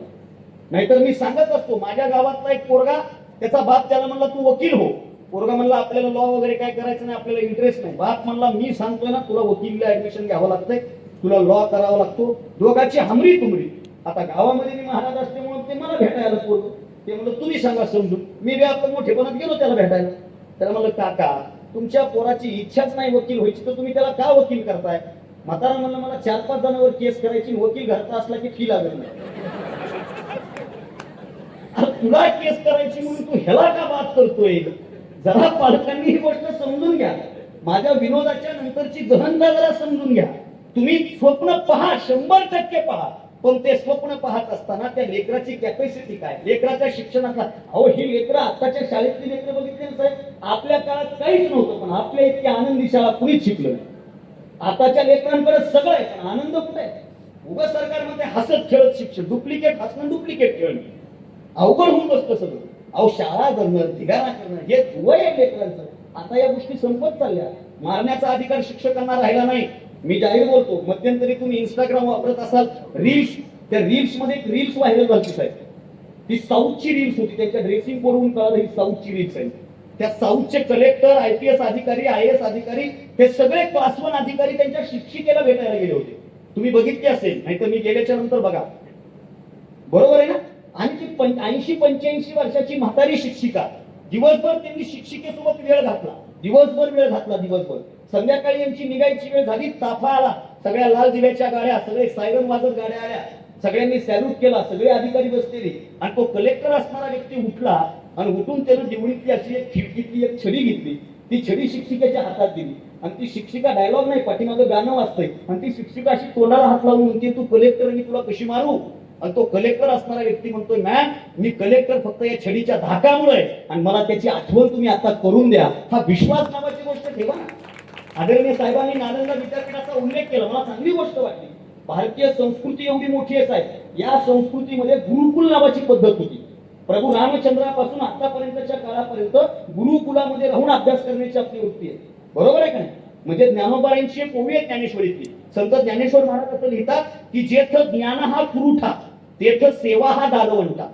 नाहीतर मी सांगत असतो, माझ्या गावातला एक पोरगा, त्याचा बाप त्याला म्हणला तू वकील हो. पोरगा म्हणला आपल्याला लॉ वगैरे काय करायचं नाही, आपल्याला इंटरेस्ट नाही. बाप म्हणला मी सांगतोय ना तुला वकिलीला ऍडमिशन घ्यावं लागतंय, तुला लॉ करावा लागतो. दोघांची हमरी तुमरी. आता गावामध्ये मी महाराज असल्यामुळे ते मला भेटायला पोरग, ते म्हणलं तुम्ही सांगा समजून. मी बी आपण मोठेपणात गेलो त्याला भेटायला. त्याला म्हणलं काका तुमच्या पोराची इच्छाच नाही वकील व्हायची तर तुम्ही त्याला का वकील करताय. म्हातारा म्हणलं मला 4-5 जणांवर केस करायची, वकील घरचा असला की फी लागत नाही. तुला केस करायची म्हणून तू ह्याला का बात करतोय. जरा पालकांनी ही गोष्ट समजून घ्या. माझ्या विनोदाच्या नंतरची गहनता जरा समजून घ्या. तुम्ही स्वप्न पहा, 100% पहा, पण ते स्वप्न पाहत असताना त्या लेकराची कॅपॅसिटी काय, लेकराच्या शिक्षणाचा, अहो ही लेकरं आताच्या शाळेतली लेकरं बघितली ना साहेब, आपल्या काळात काहीच नव्हतं पण आपल्या इतकी आनंदी शाळा कुणीच शिकलं नाही. आताच्या लेकरांकडे सगळं आहे पण आनंद कुठे आहे? उगाच सरकारमध्ये हसत खेळत शिक्षण, डुप्लिकेट हसणं डुप्लिकेट खेळणं, अवघड होऊन बसतं सगळं. अहो शाळा करणं, धिगाणा करणं हे वय आहे लेकरांचं. आता या गोष्टी संपत चालल्या. मारण्याचा अधिकार शिक्षकांना राहिला नाही. मी जाहीर बोलतो, मध्यंतरी तुम्ही इंस्टाग्राम वापरत असाल, रील्स, त्या रील्स मध्ये एक रील्स व्हायरल झाली साहेब. ती साऊथची रील्स होती, त्यांच्या ड्रेसिंग कोडवरून कळालं ही साऊथची रील्स आहे. त्या साऊथचे कलेक्टर, IPS अधिकारी, IAS अधिकारी, हे सगळे क्लास 1 अधिकारी त्यांच्या शिक्षिकेला भेटायला गेले होते. तुम्ही बघितले असेल, नाही तर मी गेल्याच्या नंतर बघा. बरोबर आहे ना? आणि ती 80-85 वर्षाची म्हातारी शिक्षिका, दिवसभर त्यांनी शिक्षिकेसोबत वेळ घातला, दिवसभर. संध्याकाळी यांची निघायची वेळ झाली, ताफा आला, सगळ्या लाल दिव्याच्या गाड्या, सगळे सायरन वाजत गाड्या आल्या, सगळ्यांनी सॅल्यूट केला, सगळे अधिकारी बसलेले. आणि तो कलेक्टर असणारा व्यक्ती उठला आणि उठून त्यानं दिवळीतली अशी एक खिडकीतली एक छडी घेतली, ती छडी शिक्षिकेच्या हातात दिली. आणि ती शिक्षिका, डायलॉग नाही, पाठीमागं गाणं वाजतंय, आणि ती शिक्षिका अशी तोंडाला हात लावून म्हणते, तू कलेक्टर, मी तुला कशी मारू? आणि तो कलेक्टर असणारा व्यक्ती म्हणतोय, मॅम मी कलेक्टर फक्त या छडीच्या धाकामुळे, आणि मला त्याची आठवण तुम्ही आता करून द्या. हा विश्वास नावाची गोष्ट ठेवा ना. आदरणीय साहेबांनी नालंदा विद्यापीठाचा उल्लेख केला, मला चांगली गोष्ट वाटली. भारतीय संस्कृती एवढी मोठी आहे साहेब, या संस्कृतीमध्ये गुरुकुल नावाची पद्धत होती. प्रभू रामचंद्रापासून आतापर्यंतच्या काळापर्यंत गुरुकुलामध्ये राहून अभ्यास करण्याची आपली वृत्ती आहे. बरोबर आहे का नाही? म्हणजे ज्ञानोबारांची एक ओवी आहे ज्ञानेश्वरीतली. संत ज्ञानेश्वर महाराज असं लिहितात की जेथ ज्ञान हा पुरुठा तेथ सेवा हा दालवंटा.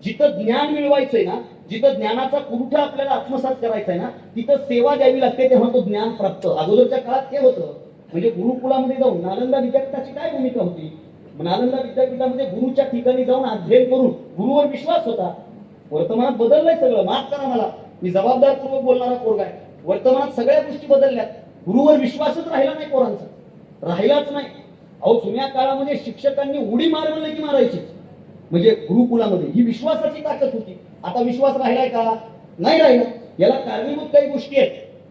जिथं ज्ञान मिळवायचंय ना, जिथं ज्ञानाचा पुरवठा आपल्याला आत्मसात करायचा आहे ना, तिथं सेवा द्यावी लागते, तेव्हा तो ज्ञान प्राप्त. अगोदरच्या काळात हे होतं. म्हणजे गुरुकुलामध्ये जाऊन नालंदा विद्यापीठाची काय भूमिका होती? नालंदा विद्यापीठामध्ये गुरुच्या ठिकाणी जाऊन अध्ययन करून गुरुवर विश्वास होता. वर्तमानात बदललंय सगळं, माफ करा मला, मी जबाबदारपूर्वक बोलणारा पोरगा आहे. वर्तमानात सगळ्या गोष्टी बदलल्यात, गुरुवर विश्वासच राहिला नाही पोरांचा, राहिलाच नाही. अहो जुन्या काळामध्ये शिक्षकांनी उडी मार म्हणलं की मारायची, म्हणजे गुरुकुलामध्ये ही विश्वासाची ताकद होती. आता विश्वास राहिलाय का? नाही राहिला. याला कारणीभूत काही गोष्टी आहेत.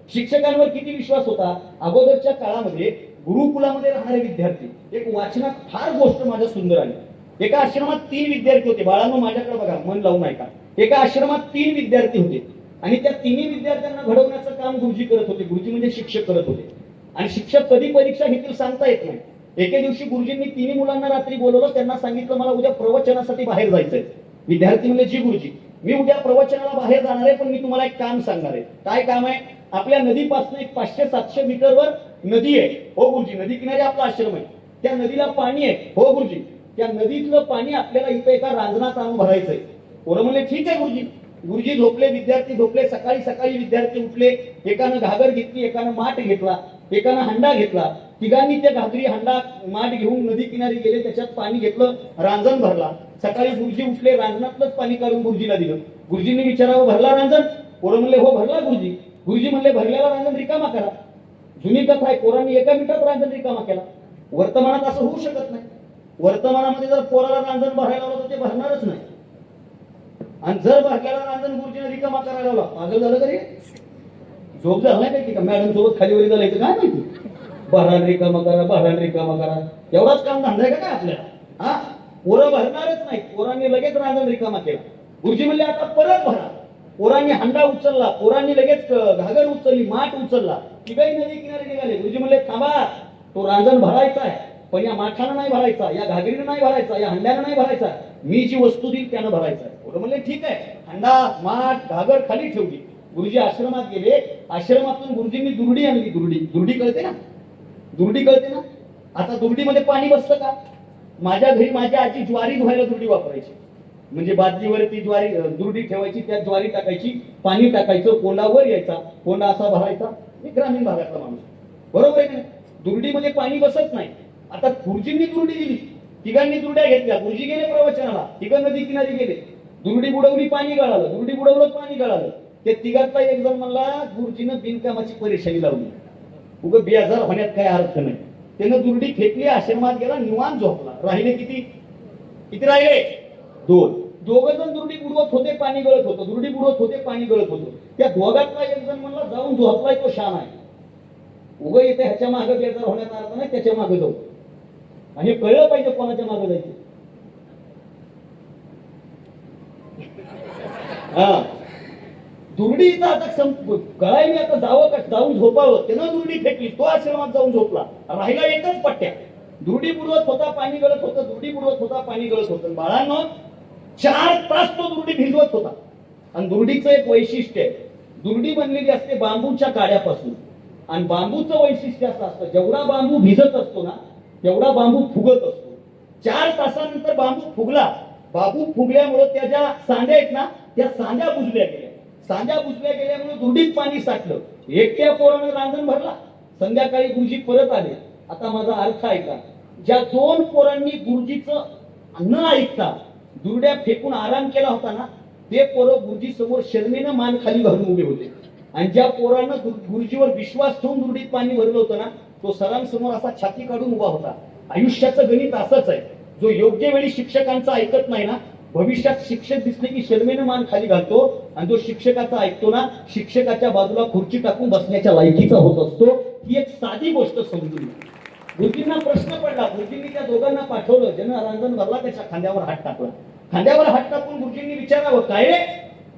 शिक्षकांवर किती विश्वास होता अगोदरच्या काळामध्ये? गुरुकुलामध्ये राहणारे विद्यार्थी, एक वाचनात फार गोष्ट माझ्या सुंदर आली. एका आश्रमात 3 विद्यार्थी होते. बाळांनो माझ्याकडे बघा, मन लावून ऐका. एका आश्रमात 3 विद्यार्थी होते आणि त्या 3 विद्यार्थ्यांना घडवण्याचं काम गुरुजी करत होते. गुरुजी म्हणजे शिक्षक करत होते. आणि शिक्षक कधी परीक्षा घेतील सांगता येत नाही. एके दिवशी गुरुजींनी 3 मुलांना रात्री बोलवलं. त्यांना सांगितलं मला उद्या प्रवचनासाठी बाहेर जायचंय. विद्यार्थी म्हणले जी गुरुजी, मी उद्या प्रवचनाला बाहेर जाणार आहे, पण मी तुम्हाला एक काम सांगणार आहे. काय काम आहे? आपल्या नदीपासून एक 500-700 मीटरवर नदी आहे. हो गुरुजी. नदी किनारी आपला आश्रम आहे. त्या नदीला पाणी आहे. हो गुरुजी. त्या नदीतलं पाणी आपल्याला इथं एका रांजणात आणून भरायचंय. पोरं म्हणले ठीक आहे गुरुजी. गुरुजी झोपले, विद्यार्थी झोपले. सकाळी विद्यार्थी उठले. एकानं घागर घेतली, एकानं माठ घेतला, एकानं हंडा घेतला. तिघांनी त्या घागरी, हंडा, माठ घेऊन नदी किनारी गेले. त्याच्यात पाणी घेतलं, रांजण भरला. सकाळी गुरुजी उठले, रांजणातलंच पाणी काढून गुरुजीला दिलं. गुरुजींनी विचारावं भरला रांजण? पोरं म्हणले हो भरला गुरुजी. गुरुजी म्हणले भरलेला रांजण रिकामा करा. जुनी कथा आहे, पोरांनी एका मिनिटात रांजण रिकामा केला. वर्तमानात असं होऊ शकत नाही. वर्तमानामध्ये जर पोराला रांजण भरायला लावलं तर ते भरणारच नाही. आणि जर भरलेला रांजण गुरुजीने रिकामा करायला लावला, पागल झालं तरी झोप झाला नाही का? मॅडम सोबत खालीवरी झालं काय माहिती? भरान रिकामा करा, एवढाच काम धंदा आहे का काय आपल्याला? हा, पोरं भरणारच नाही. पोरांनी लगेच रांजण रिकामा केला. गुरुजी म्हणले आता परत भरा. पोरांनी हंडा उचलला, पोरांनी लगेच घागर उचलली, माठ उचलला. तिघही नदी किनारी निघाले. गुरुजी म्हणले थांबा, तो रांजण भरायचा आहे, पण या माठानं नाही भरायचा, या घागरीनं नाही भरायचा, या हंड्यानं नाही भरायचा, मी जी वस्तू देईल त्यानं भरायचा आहे. पोरं म्हणले ठीक आहे. हंडा, माठ, घागर खाली ठेवली. गुरुजी आश्रमात गेले. आश्रमातून गुरुजींनी दुर्डी आणली. दुर्डी कळते ना? दुर्डी कळते ना? आता दुर्डीमध्ये पाणी बसतं का? माझ्या घरी माझी आजी ज्वारी धुवायला दुर्डी वापरायची. म्हणजे बादलीवरती ज्वारी, दुर्डी ठेवायची, त्यात ज्वारी टाकायची, पाणी टाकायचं, कोंडा वर यायचा, कोंडा असा भरायचा. मी ग्रामीण भागातला माणूस, बरोबर आहे का? दुर्डीमध्ये पाणी बसत नाही. आता गुरुजींनी दुर्डी दिली, तिघांनी दुर्ड्या घेतल्या. गुरुजी गेले प्रवचनाला, तिघं नदी किनारी गेले. दुर्डी बुडवली, पाणी गळालं. दुर्डी बुडवलं, पाणी गळालं. ते तिघातला एक जण म्हणला गुरुजीनं बिनकामाची परेशानी लावली, उगं बेजार होण्यात काय अर्थ नाही. त्यानं दुर्डी फेकली, आश्रमात गेला, निवांत झोपला. राहिले किती राहिले? 2. दोघं जण दुर्डी बुडवत होते, पाणी गळत होतं. दुर्डी बुडवत होते, पाणी गळत होतं. त्या दोघातला एक जण म्हणला जाऊन झोपलाय तो शान आहे. उगं येते ह्याच्या मागे बेजार होण्याचा अर्थ नाही, त्याच्या मागे जाऊ. आणि हे कळलं पाहिजे कोणाच्या मागे जायचं. हा दुर्डी इथं आता कळायला आता जावं का जाऊन झोपावं, त्यानं दुर्डी फेकली, तो आश्रमात जाऊन झोपला, राहिला एकच पट्ट्या. दुर्डी बुडवत होता, पाणी गळत होतं, दुर्डी बुडवत होता, पाणी गळत होतं. बाळांनो 4 तास तो दुर्डी भिजवत होता. आणि दुर्डीचं एक वैशिष्ट्य आहे, दुर्डी बनलेली असते बांबूच्या काड्यापासून. आणि बांबूचं वैशिष्ट्य असं असतं, जेवढा बांबू भिजत असतो ना तेवढा बांबू फुगत असतो. 4 तासानंतर बांबू फुगला. बांबू फुगल्यामुळे त्या ज्या सांड्या आहेत ना त्या सांड्या बुजल्या गेल्या. सांड्या बुजल्या गेल्यामुळे दुर्डीत पाणी साठलं. एकट्या पोरानं रांजण भरला. संध्याकाळी गुरुजी परत आले. आता माझा अर्थ ऐका, ज्या 2 पोरांनी गुरुजीचं न ऐकता दुर्ड्या फेकून आराम केला होता ना ते पोरं गुरुजी समोर शर्मेनं मान खाली घालून उभे होते. आणि ज्या पोरानं गुरुजीवर विश्वास ठेवून दुर्डीत पाणी भरलं होतं ना तो सरांसमोर असा छाती काढून उभा होता. आयुष्याचं गणित असंच आहे, जो योग्य वेळी शिक्षकांचं ऐकत नाही ना भविष्यात शिक्षक दिसले की शर्मेनं मान खाली घालतो. आणि जो शिक्षकाचा ऐकतो ना शिक्षकाच्या बाजूला खुर्ची टाकून बसण्याच्या लायकीचा होत असतो. ही एक साधी गोष्ट समजून घ्या. गुरुजींना प्रश्न पडला, गुरुजींनी त्या दोघांना पाठवलं. ज्यानं रांजण भरला त्याच्या खांद्यावर हात टाकला. खांद्यावर हात टाकून गुरुजींनी विचारावं, काय रे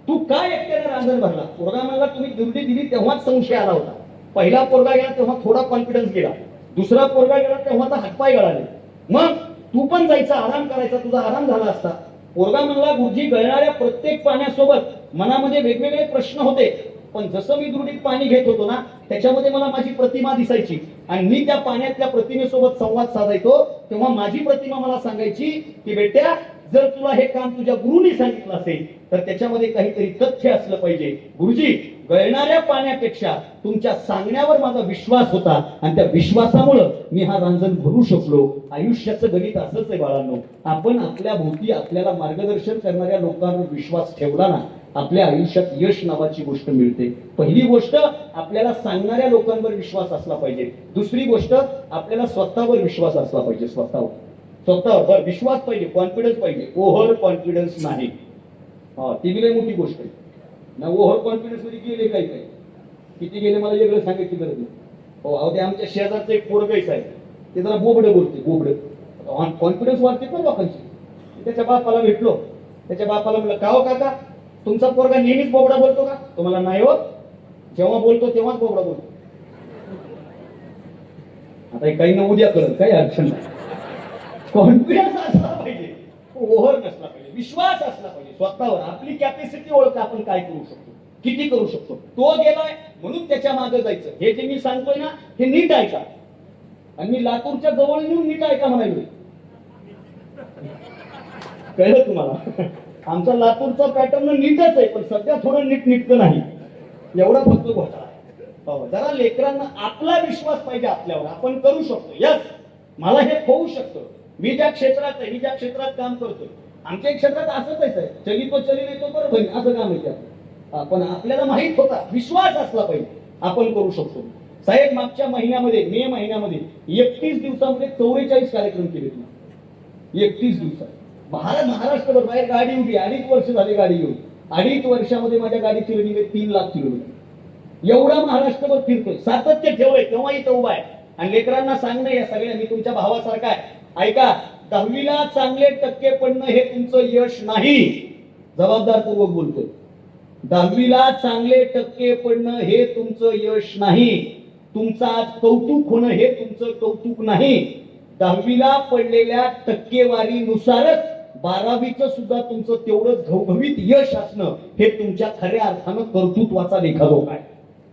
तू काय एकट्याने रांजण भरला? पोरगा म्हणला, तुम्ही दुर्डी दिली तेव्हाच संशय आला होता. पहिला पोरगा गेला तेव्हा थोडा कॉन्फिडन्स गेला, दुसरा पोरगा गेला तेव्हा तर हातपाय गळाले. मग तू पण जायचा, आराम करायचा, तुझा आराम झाला असता. पोरगा म्हणला, गुरुजी गळणाऱ्या प्रत्येक पाण्यासोबत मनामध्ये वेगवेगळे प्रश्न होते, पण जसं मी दुर्डीत पाणी घेत होतो ना त्याच्यामध्ये मला माझी प्रतिमा दिसायची. आणि मी त्या पाण्यातल्या प्रतिमेसोबत संवाद साधायचो तेव्हा माझी प्रतिमा मला सांगायची की बेट्या जर तुला हे काम तुझ्या गुरुनी सांगितलं असेल तर त्याच्यामध्ये काहीतरी तथ्य असलं पाहिजे. गुरुजी गळणाऱ्या पाण्यापेक्षा तुमच्या सांगण्यावर माझा विश्वास होता आणि त्या विश्वासामुळं मी हा रांजण भरू शकलो. आयुष्याचं गणित असंच आहे बाळांनो, आपण आपल्या भोवती आपल्याला मार्गदर्शन करणाऱ्या लोकांवर विश्वास ठेवला ना आपल्या आयुष्यात यश नावाची गोष्ट मिळते. पहिली गोष्ट आपल्याला सांगणाऱ्या लोकांवर विश्वास असला पाहिजे. दुसरी गोष्ट आपल्याला स्वतःवर विश्वास असला पाहिजे. स्वतःवर विश्वास पाहिजे, कॉन्फिडन्स पाहिजे, ओव्हर कॉन्फिडन्स नाही. हा ती लई मोठी गोष्ट आहे ना. ओव्हर कॉन्फिडन्स मध्ये गेले काय काय किती गेले मला वेगळं सांगायची गरज नाही. हो अहो ते आमच्या शेजारचं एक पोरगैस आहे, ते जरा बोबडं बोलते, बोबडं कॉन्फिडन्स वाढते पण लोकांची. त्याच्या बापाला भेटलो, त्याच्या बापाला म्हणलं, का हो काका तुमचा पोरगा नेहमीच बोबडा बोलतो का? तो मला नाही हो, जेव्हा बोलतो तेव्हाच बोबडा बोलतो. आता काही ना उद्या कळत, काही अडचण नाही. कॉन्फिडन्स असला पाहिजे, ओव्हर नसला पाहिजे, विश्वास असला पाहिजे स्वतःवर. आपली कॅपॅसिटी ओळखा, आपण काय करू शकतो, किती करू शकतो. तो गेलाय म्हणून त्याच्या मागे जायचं. हे जे मी सांगतोय ना हे नीट ऐका. आणि मी लातूरच्या जवळ येऊन नीट ऐका म्हणायलो. कळलं तुम्हाला? आमचा लातूरचा पॅटर्न नीटच आहे पण सध्या थोडं नीटनेटकं नाही, एवढा फक्त घोटाळा आहे. जरा लेकरांना आपला विश्वास पाहिजे आपल्यावर, आपण करू शकतो. यस मला हे होऊ शकतं. मी ज्या क्षेत्रात आहे, मी ज्या क्षेत्रात काम करतोय, आमच्या क्षेत्रात असंच आहे, चली तो चली नाही तो बरोबर असं काम आहे. पण आपल्याला माहित होता, विश्वास असला पाहिजे, आपण करू शकतो. साहेब मागच्या महिन्यामध्ये मे महिन्यामध्ये 31 दिवसामध्ये 44 कार्यक्रम केले तुम्ही. 31 दिवसात महाराष्ट्रभर बाहेर गाडी उभी. 2.5 वर्ष झाली गाडी घेऊन. 2.5 वर्षामध्ये माझ्या गाडीची रनिंग आहे 3 लाख किलोमीटर. एवढा महाराष्ट्रभर फिरतोय, सातत्य ठेवलंय, तेव्हा इथं उभा आहे. आणि लेकरांना सांगणं या सगळ्या, मी तुमच्या भावासारखा आहे. ऐका, 10वीला चांगले टक्के पडणं हे तुमचं यश नाही. जबाबदारपूर्वक बोलतोय. 10वीला चांगले टक्के पडणं हे तुमचं यश नाही. तुमचं आज कौतुक होणं हे तुमचं कौतुक नाही. 10वीला पडलेल्या टक्केवारीनुसारच 12वीचं सुद्धा तुमचं तेवढंच घवघवीत यश असणं हे तुमच्या खऱ्या अर्थानं कर्तृत्वाचा लेखाजोखा आहे.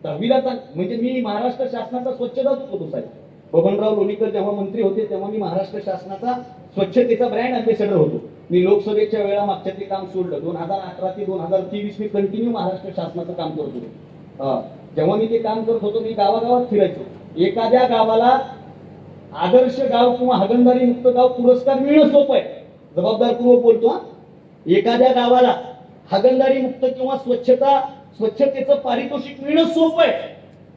10वीला म्हणजे मी महाराष्ट्र शासनाचा स्वच्छतादूत होतो साहेब. बबनराव लोणीकर जेव्हा मंत्री होते तेव्हा मी महाराष्ट्र शासनाचा स्वच्छतेचा ब्रँड अँबॅसेडर होतो. मी लोकसभेच्या वेळा मागच्या ते काम सोडलं. 2018 ते 2023 मी कंटिन्यू महाराष्ट्र शासनाचं काम करत होतो. जेव्हा मी ते काम करत होतो मी गावागावात फिरायचो. एखाद्या गावाला आदर्श गाव किंवा हागणदारी मुक्त गाव पुरस्कार मिळणं सोपं आहे. जबाबदारपूर्वक बोलतो. एखाद्या गावाला हागणदारी मुक्त किंवा स्वच्छतेचं पारितोषिक मिळणं सोपं आहे.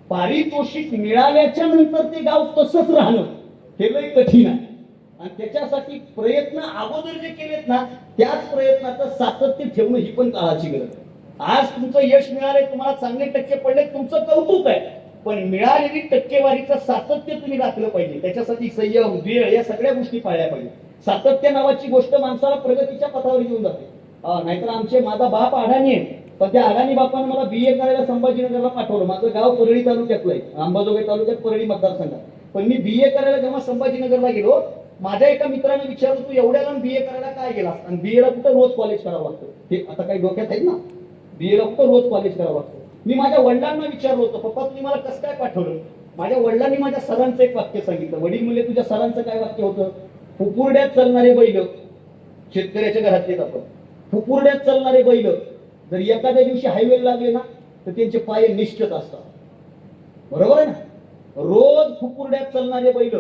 पारितोषिक मिळाल्याच्या नंतर ते गाव तसंच राहणं हे लई कठीण आहे. आणि त्याच्यासाठी प्रयत्न अगोदर जे केलेत ना त्याच प्रयत्नाचं सातत्य ठेवणं ही पण काळाची गरज आहे. आज तुमचं यश मिळालंय, तुम्हाला चांगले टक्के पडले, तुमचं कौतुक आहे. पण मिळालेली टक्केवारीचं सातत्य तुम्ही राखलं पाहिजे. त्याच्यासाठी संयम, वेळ या सगळ्या गोष्टी पाळल्या पाहिजे. सातत्य नावाची गोष्ट माणसाला प्रगतीच्या पथावर घेऊन जाते. नाहीतर माझा बाप अडाणी आहे, पण त्या अडाणी बापानं मला BA करायला संभाजीनगरला पाठवलं. माझं गाव परळी तालुक्यातलं आहे, अंबाजोगाई तालुक्यात परळी मतदारसंघात. पण मी BA करायला जेव्हा संभाजीनगरला गेलो, माझ्या एका मित्राने विचारलं तू एवढ्या लांब BA करायला काय गेला, आणि BA ला कुठं रोज कॉलेज करावं लागतं. हे आता काही डोक्यात आहे ना, BA ला कुठं रोज कॉलेज करावं लागतं. मी माझ्या वडिलांना विचारलं होतं, पप्पा तुम्ही मला कसं काय पाठवलं. माझ्या वडिलांनी माझ्या सरांचं एक वाक्य सांगितलं. वडील म्हणले तुझ्या सरांचं काय वाक्य होतं, फुपुरड्यात चालणारे बैल, शेतकऱ्याच्या घरातले आपण, फुपुरड्यात चालणारे बैल जर एखाद्या दिवशी हायवेला लागले ना तर त्यांचे पाय निश्चित असतात. बरोबर आहे ना. रोज फुपुरड्यात चालणारे बैल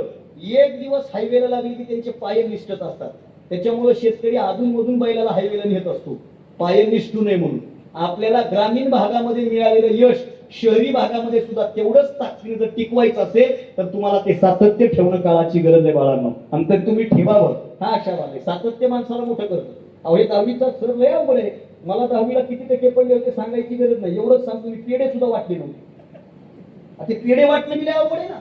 एक दिवस हायवेला लागले की त्यांचे पाय निश्चित असतात. त्याच्यामुळे शेतकरी अधून मधून बैलाला हायवेला नेत असतो, पाय निष्ठू नये म्हणून. आपल्याला ग्रामीण भागामध्ये मिळालेलं यश शहरी भागामध्ये सुद्धा तेवढंच ताकदीने जर टिकवायचं असेल तर तुम्हाला ते सातत्य ठेवणं काळाची गरज आहे बाळांनो. आणि तर तुम्ही ठेवावं. हा आशावाद आहे. सातत्य माणसाला मोठं करतं. अहो हे 10वीचा सर लय अवघड आहे. मला 10वीला किती टक्के पडले होते सांगायची गरज नाही. एवढंच सांगतो, मी पेढे सुद्धा वाटले नव्हते. आता पेढे वाटणं मी लय अवघड आहे ना.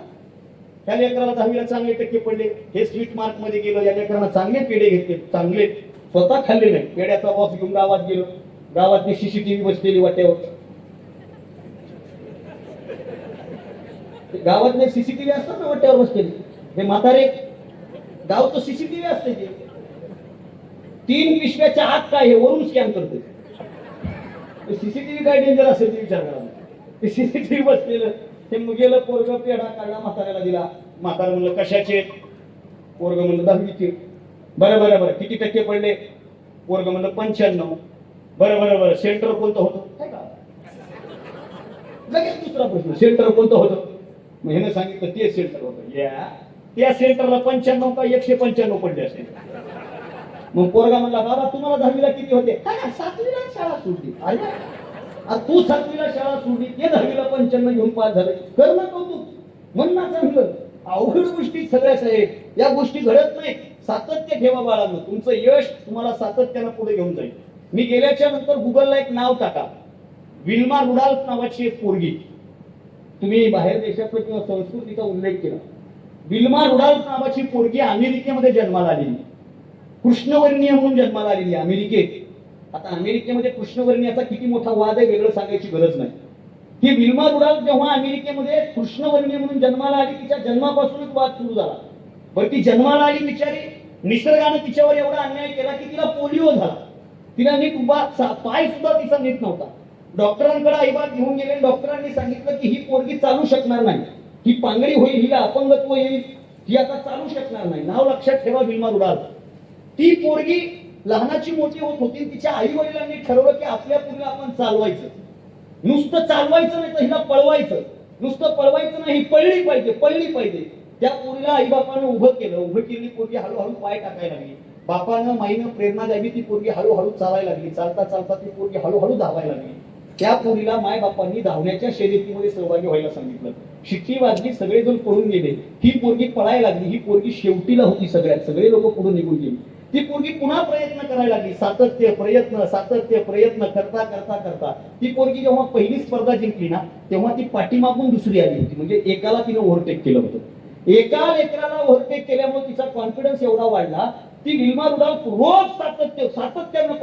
त्या लेकराला 10वीला चांगले टक्के पडले, हे स्वीट मार्क मध्ये गेलो. या लेकरांना चांगले पेढे घेतले, चांगले स्वतः खाल्ले नाही. पेढ्याचा बॉक्स घेऊन गावात गेलो. गावातली CCTV बसलेली वाट्यावर. गावातले CCTV असतात ना वाट्यावर बसलेली. हे म्हातारे गावचं CCTV असते ते. 3 पिशव्याच्या आत काय हे वरून स्कॅन करते. CCTV काय डेंजर असेल ते विचार करा. ते CCTV बसलेलं. ते गेलं पोरग, पेढा काढला, म्हाताऱ्याला दिला. म्हातारा म्हणलं कशाचे, पोरग म्हणलं 10वीचे. बरं बरं बरं किती टक्के पडले, पोरग म्हणलं 95. बरं बरं बरं सेंटर कोणतं होतं, काय का लगेच दुसरा प्रश्न, सेंटर कोणतं होतं. मग ह्याने सांगितलं ते सेंटर होतं. या त्या सेंटरला 95 का 195 पडले असेल. मग पोरगा म्हणला बाबा तुम्हाला 10वीला किती होते, 7वीला शाळा सोडली. अरे तू 7वीला शाळा सोडली, ते 10वीला 95 घेऊन पास झाले. कर ना कौतुक, म्हण ना चांगलं. अवघड गोष्टी सगळ्याच आहेत, या गोष्टी घडत नाही. सातत्य ठेवा बाळांनो, तुमचं यश तुम्हाला सातत्यानं पुढे घेऊन जाईल. मी गेल्याच्या नंतर गुगलला एक नाव टाका, विल्मा रुडॉल्फ नावाची एक पोरगी. तुम्ही बाहेर देशातलं किंवा संस्कृतीचा उल्लेख केला. विल्मा रुडॉल्फ नावाची पोरगी अमेरिकेमध्ये जन्माला आलेली, कृष्णवर्णीय म्हणून जन्माला आलेली अमेरिकेत. आता अमेरिकेमध्ये कृष्णवर्णीयाचा किती मोठा वाद आहे वेगळं सांगायची गरज नाही. ही विल्मा रुडॉल्फ जेव्हा अमेरिकेमध्ये कृष्णवर्णीय म्हणून जन्माला आली, तिच्या जन्मापासूनच वाद सुरू झाला. बरं ती जन्माला आली बिचारी, निसर्गाने तिच्यावर एवढा अन्याय केला की तिला पोलिओ झाला. तिला नीट पाय सुद्धा तिचा नीट नव्हता. डॉक्टरांकडे आईबाप घेऊन गेले. डॉक्टरांनी सांगितलं की ही पोरगी चालू शकणार नाही, ही पांगडी होईल, हिला अपंगत्व येईल, ही आता चालू शकणार नाही. नाव लक्षात ठेवा, विल्मा रुडॉल्फ. ती पोरगी लहानाची मोठी होत होती. तिच्या आई वडिलांनी ठरवलं की आपल्या पोरीला आपण चालवायचं. नुसतं चालवायचं नाही तर हिला पळवायचं. नुसतं पळवायचं नाही, पळली पाहिजे, पळली पाहिजे. त्या पोरीला आई बापानं उभं केलं. उभं केली पोरगी हळूहळू पाय टाकायला लागली. बापानं माईनं प्रेरणा द्यावी, ती पोरगी हळूहळू चालायला लागली. चालता चालता ती पोरगी हळूहळू धावायला लागली. त्या पोरीला माय बापांनी धावण्याच्या शर्यतीमध्ये सहभागी व्हायला सांगितलं. शिट्टी वाजली, सगळेजण पळून गेले. ही पोरगी पळायला लागली. ही पोरगी शेवटीला होती सगळ्यात, सगळे लोक पुढे निघून गेली. ती पोरगी पुन्हा प्रयत्न करायला लागली. सातत्य प्रयत्न करता करता करता ती पोरगी जेव्हा पहिली स्पर्धा जिंकली ना, तेव्हा ती पाठीमागून दुसरी आली होती. म्हणजे एकाला तिने ओव्हरटेक केलं होतं. एका लेकराला ओव्हरटेक केल्यामुळे तिचा कॉन्फिडन्स एवढा वाढला. ती विल्मा रुडॉल्फ रोज सातत्यानं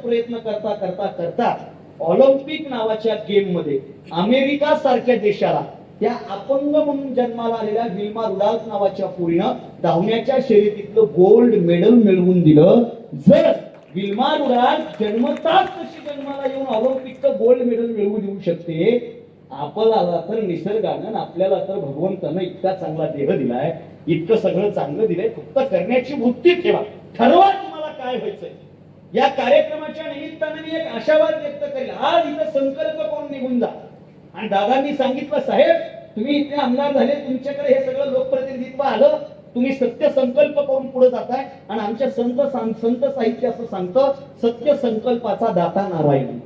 प्रयत्न करता करता करता ऑलिम्पिक नावाच्या गेम मध्ये अमेरिका सारख्या देशाला त्या अपंग म्हणून जन्माला आलेल्या विल्मा रुडॉल्फ नावाच्या पोरीनं धावण्याच्या शर्यतीतलं गोल्ड मेडल मिळवून दिलं. जर विल्मा रुडॉल्फ जन्मताच तशी जन्माला येऊन ऑलिम्पिकचं गोल्ड मेडल मिळवून देऊ शकते, आपल्याला तर निसर्गानं, आपल्याला तर भगवंतानं इतका चांगला देह दिलाय, इतकं सगळं चांगलं दिलंय. फक्त करण्याची वृत्ती ठेवा. ठरवा तुम्हाला काय व्हायचंय. या कार्यक्रमाच्या निमित्तानं मी एक आशावाद व्यक्त करेल. आज इथं संकल्प करून निघून जा. आणि दादांनी सांगितलं साहेब तुम्ही इथे आमदार झाले, तुमच्याकडे हे सगळं लोकप्रतिनिधित्व आलं, तुम्ही सत्य संकल्प करून पुढे जाताय. आणि आमच्या संत साहित्य असं सांगतं, सत्य संकल्पाचा दाता नारायण.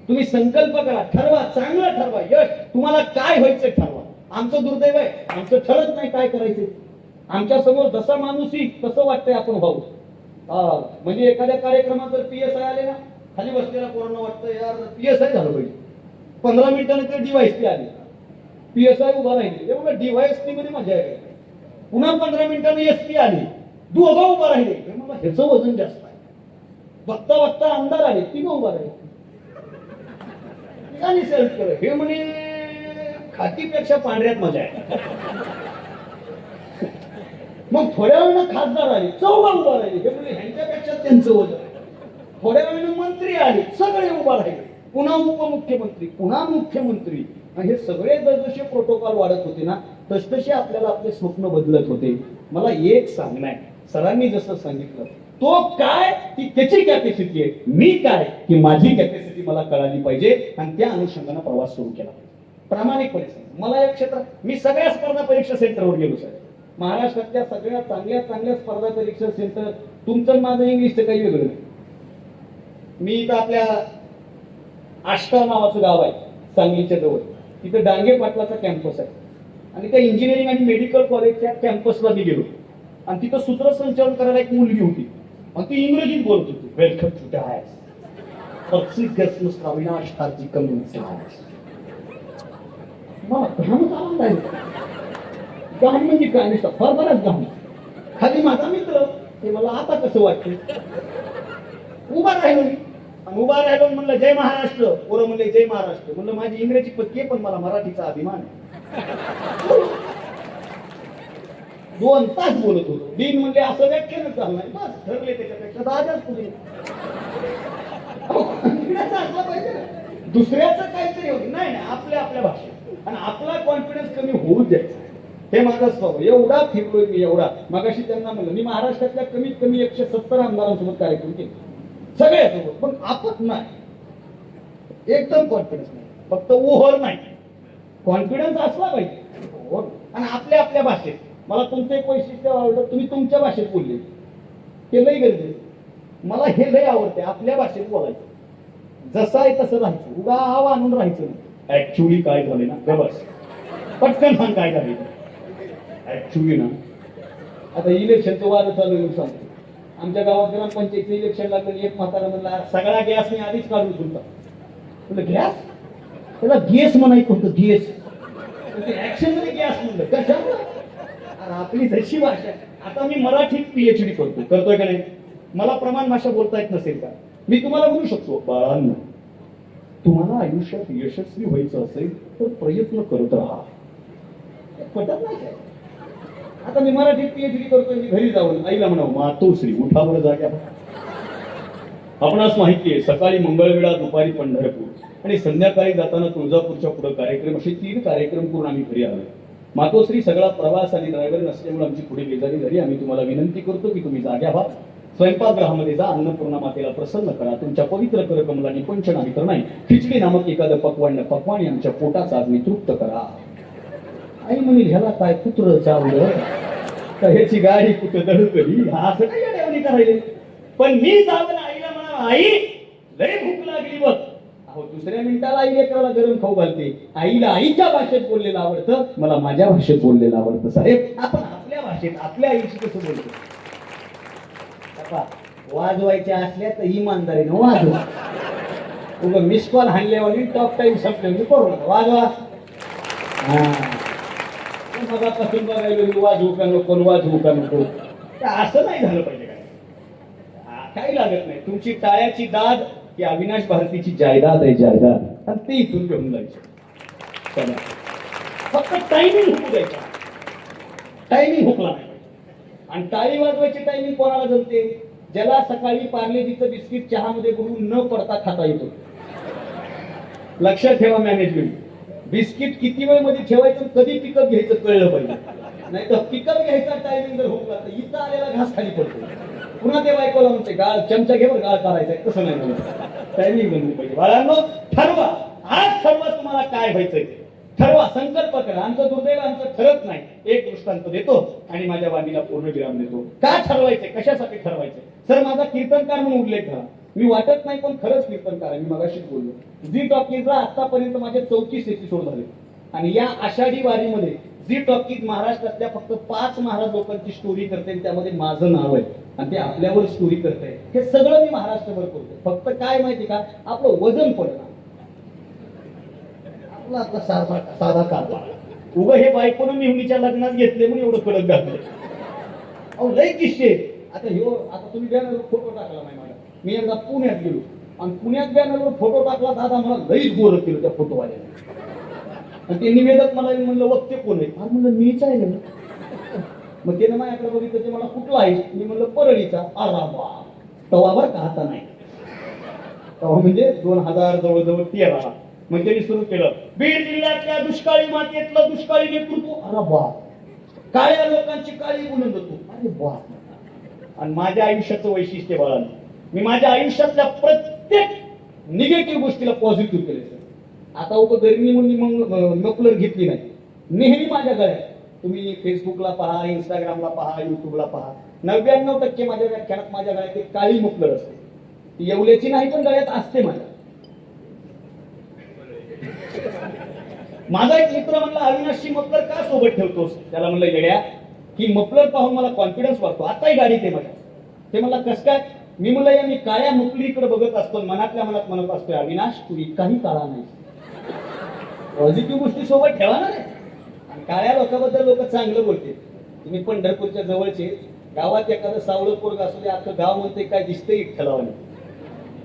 तुम्ही संकल्प करा, ठरवा, चांगलं ठरवा. यश तुम्हाला काय व्हायचं ठरवा. आमचं दुर्दैव आहे, आमचं ठरत नाही काय करायचं. आमच्या समोर जसा माणूस येईल तसं वाटतंय आपण भाऊ. म्हणजे एखाद्या कार्यक्रमात जर PSI आले ना, खाली बसलेला पोरांना वाटतं यार PSI झालं पाहिजे. 15 मिनिटांनी ते DYSP आले. PSI उभा राहिले ते मला DYSP मध्ये मजा आहे. पुन्हा 15 मिनिटांनी SP आली, दोघं उभा राहिले. हे मला ह्याचं वजन जास्त आहे. बघता बघता आमदार आले, तिघं उभा राहिले. आणि सेल्फ केलं. हे म्हणे खाकीपेक्षा पांढऱ्यात मजा आहे. मग थोड्या वेळानं खासदार आले, चौघं उभा राहिले. हे म्हणजे ह्यांच्यापेक्षा त्यांचं वजन आहे. थोड्या वेळानं मंत्री आले, सगळे उभा राहिले. पुन्हा उपमुख्यमंत्री, पुन्हा मुख्यमंत्री. आणि हे सगळे जसजसे प्रोटोकॉल वाढत होते ना, तसतसे आपल्याला आपले स्वप्न बदलत होते. मला एक सांगणं आहे, सरांनी जसं सांगितलं, तो काय ती त्याची कॅपॅसिटी आहे, मी काय की माझी कॅपॅसिटी मला कळाली पाहिजे आणि त्या अनुषंगाने प्रवास सुरू केला. प्रामाणिकपणे सांग, मला या क्षेत्रात मी सगळ्या स्पर्धा परीक्षा सेंटरवर गेलो साहेब. महाराष्ट्रातल्या सगळ्या चांगल्या चांगल्या स्पर्धा परीक्षा सेंटर, तुमचं माझं इंग्लिशचं काही वेगळं नाही. मी इथं आपल्या आष्टा नावाचं गाव आहे सांगलीच्या जवळ, तिथे डांगे पाटलाचा कॅम्पस आहे आणि त्या इंजिनिअरिंग आणि मेडिकल कॉलेजच्या कॅम्पसला मी गेलो आणि तिथं सूत्रसंचालन करायला एक मुलगी होती आणि ती इंग्रजीत बोलत होती. वेलकम टू डायस अविनाश कार्तिक कम्युनिटी. मला घामच आनंद आहे. घाम म्हणजे काय नाही, फार बराच घाम. खाली माझा मित्र, ते मला आता कसं वाटतं, उभा राहिलो मी आणि उभा राहिलो म्हणलं जय महाराष्ट्र. पोरं म्हणले जय महाराष्ट्र. म्हणलं माझी इंग्रजी पत्की आहे पण मला मराठीचा अभिमान आहे. 2 तास बोलत होतो. दिन म्हणले असं व्याख्यान चालू नाही, बस ठरले त्याच्यापेक्षा 10 तास पुढे. असलं पाहिजे ना, दुसऱ्याचं काहीतरी होत नाही, आपल्या आपल्या भाषेत आणि आपला कॉन्फिडन्स कमी होऊ द्यायचा. हे माझा स्वभाव. एवढा फिरलोय मी, एवढा. मगाशी त्यांना म्हणलं मी महाराष्ट्रातल्या कमीत कमी 170 आमदारांसोबत कार्यक्रम केले, सगळ्यासोबत. पण आपण नाही, एकदम कॉन्फिडन्स नाही, फक्त ओव्हर नाही, कॉन्फिडन्स असला पाहिजे आणि आपल्या आपल्या भाषेत. मला तुमचं एक वैशिष्ट्य आवडलं, तुम्ही तुमच्या भाषेत बोलले, ते लय गरजेचं. मला हे लय आवडते, आपल्या भाषेत बोलायचं, जसं आहे तसं राहायचं, उगा आव आणून राहायचं नाही. ऍक्च्युली काय झाले ना, बस पटकन सांग काय झाले. ऍक्च्युली ना, आता इलेक्शनचं वाद चालू आहे सांगतो. आमच्या गावात ग्रामपंचायतीचं इलेक्शन लागलं, एक म्हातारा म्हणला सगळा गॅस मी आधीच काढून ठेवता. तुला गॅस, त्याला गॅस म्हणायचं होतं, गॅस. ऍक्शन मध्ये गॅस म्हणलं, कशाला? आपली तशी भाषा. आता मी मराठीत PhD करतोय का नाही? मला प्रमाण भाषा बोलता येत नसेल का? मी तुम्हाला बोलू शकतो, बाळांनो तुम्हाला आयुष्यात यशस्वी व्हायचं असेल तर प्रयत्न करत राहा. पटत नाही काय? आता मी मराठीत PhD करतोय, मी घरी जाऊन आईला म्हणावं मातोश्री उठा बरं जाग्या. आपणास माहिती आहे, सकाळी मंगळवेढा, दुपारी पंढरपूर आणि संध्याकाळी जाताना तुळजापूरच्या पुढे कार्यक्रम, असे 3 कार्यक्रम करून आम्ही घरी आलो. मातोश्री सगळा प्रवास आणि ड्रायव्हर नसल्यामुळे आमची पुढे बेजारी झाली. आम्ही तुम्हाला विनंती करतो की तुम्ही जाग्या व्हा, स्वयंपाकगृहामध्ये जा, अन्नपूर्णा मातेला प्रसन्न करा, तुमच्या पवित्र कर कमलाने पंचना तर नाही खिचडी नामक एखादं पक्वाने आमच्या पोटाचा आज तृप्त करा. आई म्हणेल ह्याला काय कुत्र चावलं तर ह्याची गाडी कुठं दळकली, असं काय येण्यावानी करायले. पण मी जाऊन आईला म्हणा, आई लय भूक लागली बघ. अहो दुसऱ्या मिनिटाला आई लेकराला गरम खाऊ घालते. आईला आईच्या भाषेत बोललेलं आवडतं, मला माझ्या भाषेत बोललेलं आवडतं. साहेब आपण आपल्या भाषेत आपल्या आईशी कसं बोलतो? वाजवायच्या असल्या तर इमानदारीनं वाजवा. उगा मिस कॉल हाणल्यावर टॉप टाइम संपले करू नका, वाजवा. मगापासून बघायला वाजवू का नको, वाजवू का नको, असं नाही झालं पाहिजे. काही लागत नाही. तुमची टाळ्याची दाद ही अविनाश भारतीची जायदाद आहे, जायदाद, आणि ते इथून घेऊन जायचं. फक्त टायमिंग हुकू द्यायचा, टायमिंग हुकला नाही. आणि टाळी वाजवायची टायमिंग कोणाला जमते? ज्याला सकाळी पार्लेजीचं बिस्किट चहामध्ये बुडवून न पडता खाता येतो. लक्षात ठेवा मॅनेजमेंट, बिस्किट किती वेळ मध्ये ठेवायचं, कधी पिकअप घ्यायचं कळलं पाहिजे. नाही तर पिकअप घ्यायचा टायमिंग जर हुकला तर इथं आलेला घास खाली पडतो. पुन्हा ते बायकोला म्हणते गाळ चमचा घेऊन गाळ करायचा, तसं नाही म्हणून टायमिंग बनवली पाहिजे. बाळांनो ठरवा, आज ठरवा तुम्हाला काय व्हायचंय ते. ठरवा, संकल्प करा. आमचं दुर्दैव आमचं ठरत नाही. एक दृष्टांत देतो आणि माझ्या वाणीला पूर्ण विराम देतो. काय ठरवायचंय, कशासाठी ठरवायचंय? सर माझा कीर्तनकार म्हणून उल्लेख झाला, मी वाटत नाही पण खरंच कीर्तनकार आहे. मी मगाशीच बोललो, झी टॉकीजला आतापर्यंत माझे 34 एपिसोड झाले आणि या आषाढी वारीमध्ये झी टॉकीज महाराष्ट्रातल्या फक्त 5 महाराज लोकांची स्टोरी करते, त्यामध्ये माझं नाव आहे आणि ते आपल्यावर स्टोरी करते. हे सगळं मी महाराष्ट्रभर करतो. फक्त काय माहिती का, आपलं वजन पडलं, आपला साधा कारभार. उगं हे बायकोनं मेहुणीच्या लग्नात घेतले म्हणून एवढं कडक घातलं. अहो लय किस्से. आता तुम्ही बॅनरवर फोटो टाकला नाही माझा. मी एकदा पुण्यात गेलो आणि पुण्यात बॅनरवर फोटो टाकला. दादा मला लईच गोरं केलं त्या फोटोवाल्याने. आणि ते निवेदक मला म्हणलं वक्ते कोण आहे? अरे म्हणलं मीच आहे ना. मग त्यानं माझ्याकडे बघितलं, ते मला कुठला आहे? मी म्हणलं परळीचा. अरा बा तवावर का आता नाही. तेव्हा म्हणजे 2000 जवळजवळ 13. मग त्यांनी सुरू केलं, बीड जिल्ह्यातल्या दुष्काळी मातेतलं दुष्काळी नेतृत्व. अरे बा काळ्या लोकांची काळी बुलंद होतो. अरे बा. आणि माझ्या आयुष्याचं वैशिष्ट्य बाळांनो, मी माझ्या आयुष्यातल्या प्रत्येक निगेटिव्ह गोष्टीला पॉझिटिव्ह केले. आता गरमी म्हणून मग मफलर घेतली नाही. नेहमी माझ्या गळ्यात, तुम्ही फेसबुकला पहा, इंस्टाग्रामला पहा, युट्यूबला पहा, 99% माझ्या व्याख्यानात माझ्या गळ्यात एक काळी मफलर असते. ती येवल्याची नाही पण गळ्यात असते माझ्या. माझा एक मित्र म्हणला, अविनाशची मफलर का सोबत ठेवतोस? त्याला म्हणलं येड्या, की मफलर पाहून मला कॉन्फिडन्स वाटतो. आताही गाडी ते माझ्या. ते म्हणला कस काय? मी म्हणलं या मी काळ्या मफलीकडे बघत असतो, मनातल्या मनात म्हणत असतोय, अविनाश तू इतकाही काळा नाही. पॉझिटिव्ह गोष्टी सोबत ठेवा ना रे. आणि काळ्या लोकांबद्दल लोक चांगलं बोलते. तुम्ही पंढरपूरच्या जवळचे, गावात एखादं सावळं पोरग असू द्या, अख्खं गाव म्हणते काय दिसतंय इठ्ठलावाने,